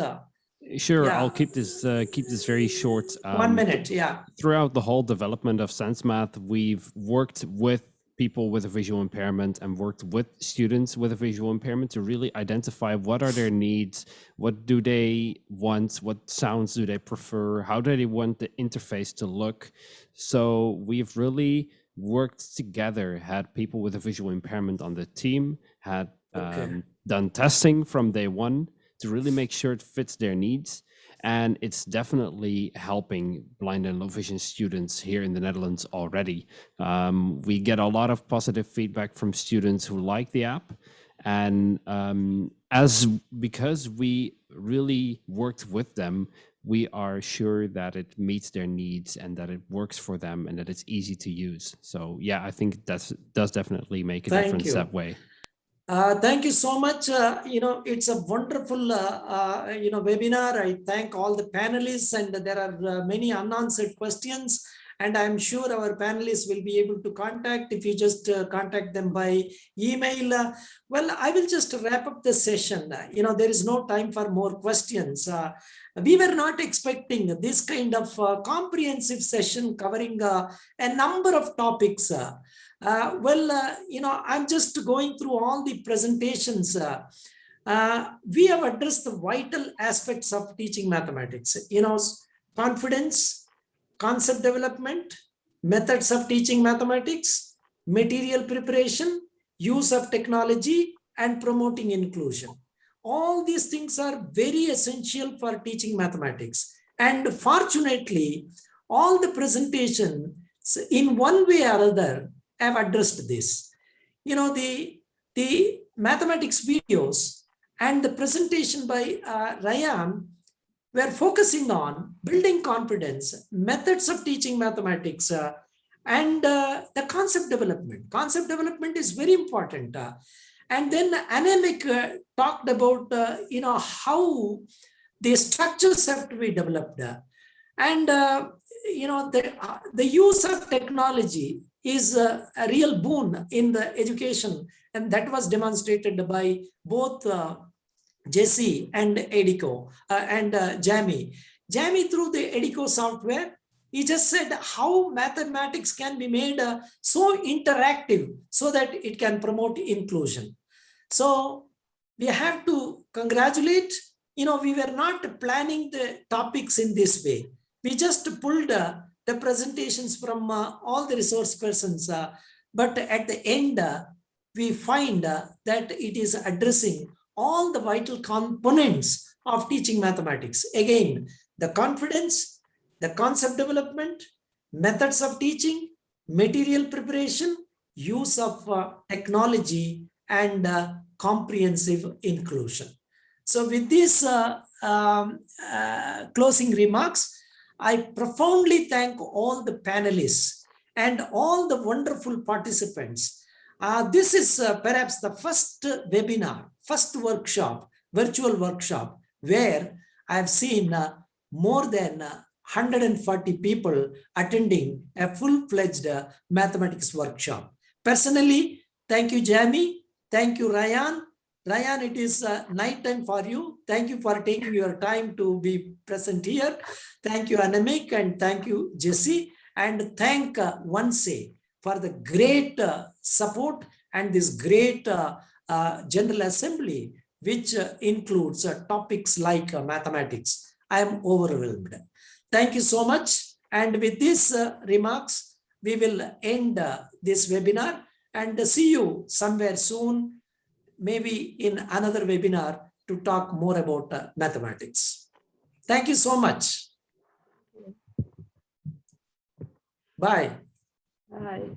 Sure, Yeah. I'll keep this very short. 1 minute, yeah. Throughout the whole development of Sense Math, we've worked with people with a visual impairment and worked with students with a visual impairment to really identify what are their needs, what do they want, what sounds do they prefer, how do they want the interface to look. So we've really worked together, had people with a visual impairment on the team, had done testing from day one to really make sure it fits their needs. And it's definitely helping blind and low vision students here in the Netherlands already. We get a lot of positive feedback from students who like the app. And because we really worked with them, we are sure that it meets their needs and that it works for them and that it's easy to use. So yeah, I think that does definitely make a difference that way. Thank you so much. It's a wonderful, webinar. I thank all the panelists, and there are many unanswered questions, and I'm sure our panelists will be able to contact if you just contact them by email. Well, I will just wrap up the session. There is no time for more questions. We were not expecting this kind of comprehensive session covering a number of topics. I'm just going through all the presentations. We have addressed the vital aspects of teaching mathematics, confidence, concept development, methods of teaching mathematics, material preparation, use of technology, and promoting inclusion. All these things are very essential for teaching mathematics. And fortunately, all the presentations in one way or other have addressed this. The mathematics videos and the presentation by Ryan were focusing on building confidence, methods of teaching mathematics, and the concept development. Concept development is very important. And then Anemic talked about, how the structures have to be developed. And, the use of technology is a real boon in the education. And that was demonstrated by both Jesse and Edico and Jamie. Jamie, through the Edico software, he just said how mathematics can be made so interactive so that it can promote inclusion. So we have to congratulate, we were not planning the topics in this way. We just pulled the presentations from all the resource persons, but at the end, we find that it is addressing all the vital components of teaching mathematics. Again, the confidence, the concept development, methods of teaching, material preparation, use of technology, and comprehensive inclusion. So with these closing remarks, I profoundly thank all the panelists and all the wonderful participants. This is perhaps the first webinar, first workshop, virtual workshop, where I've seen more than 140 people attending a full-fledged mathematics workshop. Personally, thank you, Jamie. Thank you, Ryan. Ryan, it is night time for you. Thank you for taking your time to be present here. Thank you, Anamik, and thank you, Jesse. And thank Onse for the great support and this great General Assembly, which includes topics like mathematics. I am overwhelmed. Thank you so much. And with these remarks, we will end this webinar and see you somewhere soon, maybe in another webinar to talk more about mathematics. Thank you so much. Bye. Bye.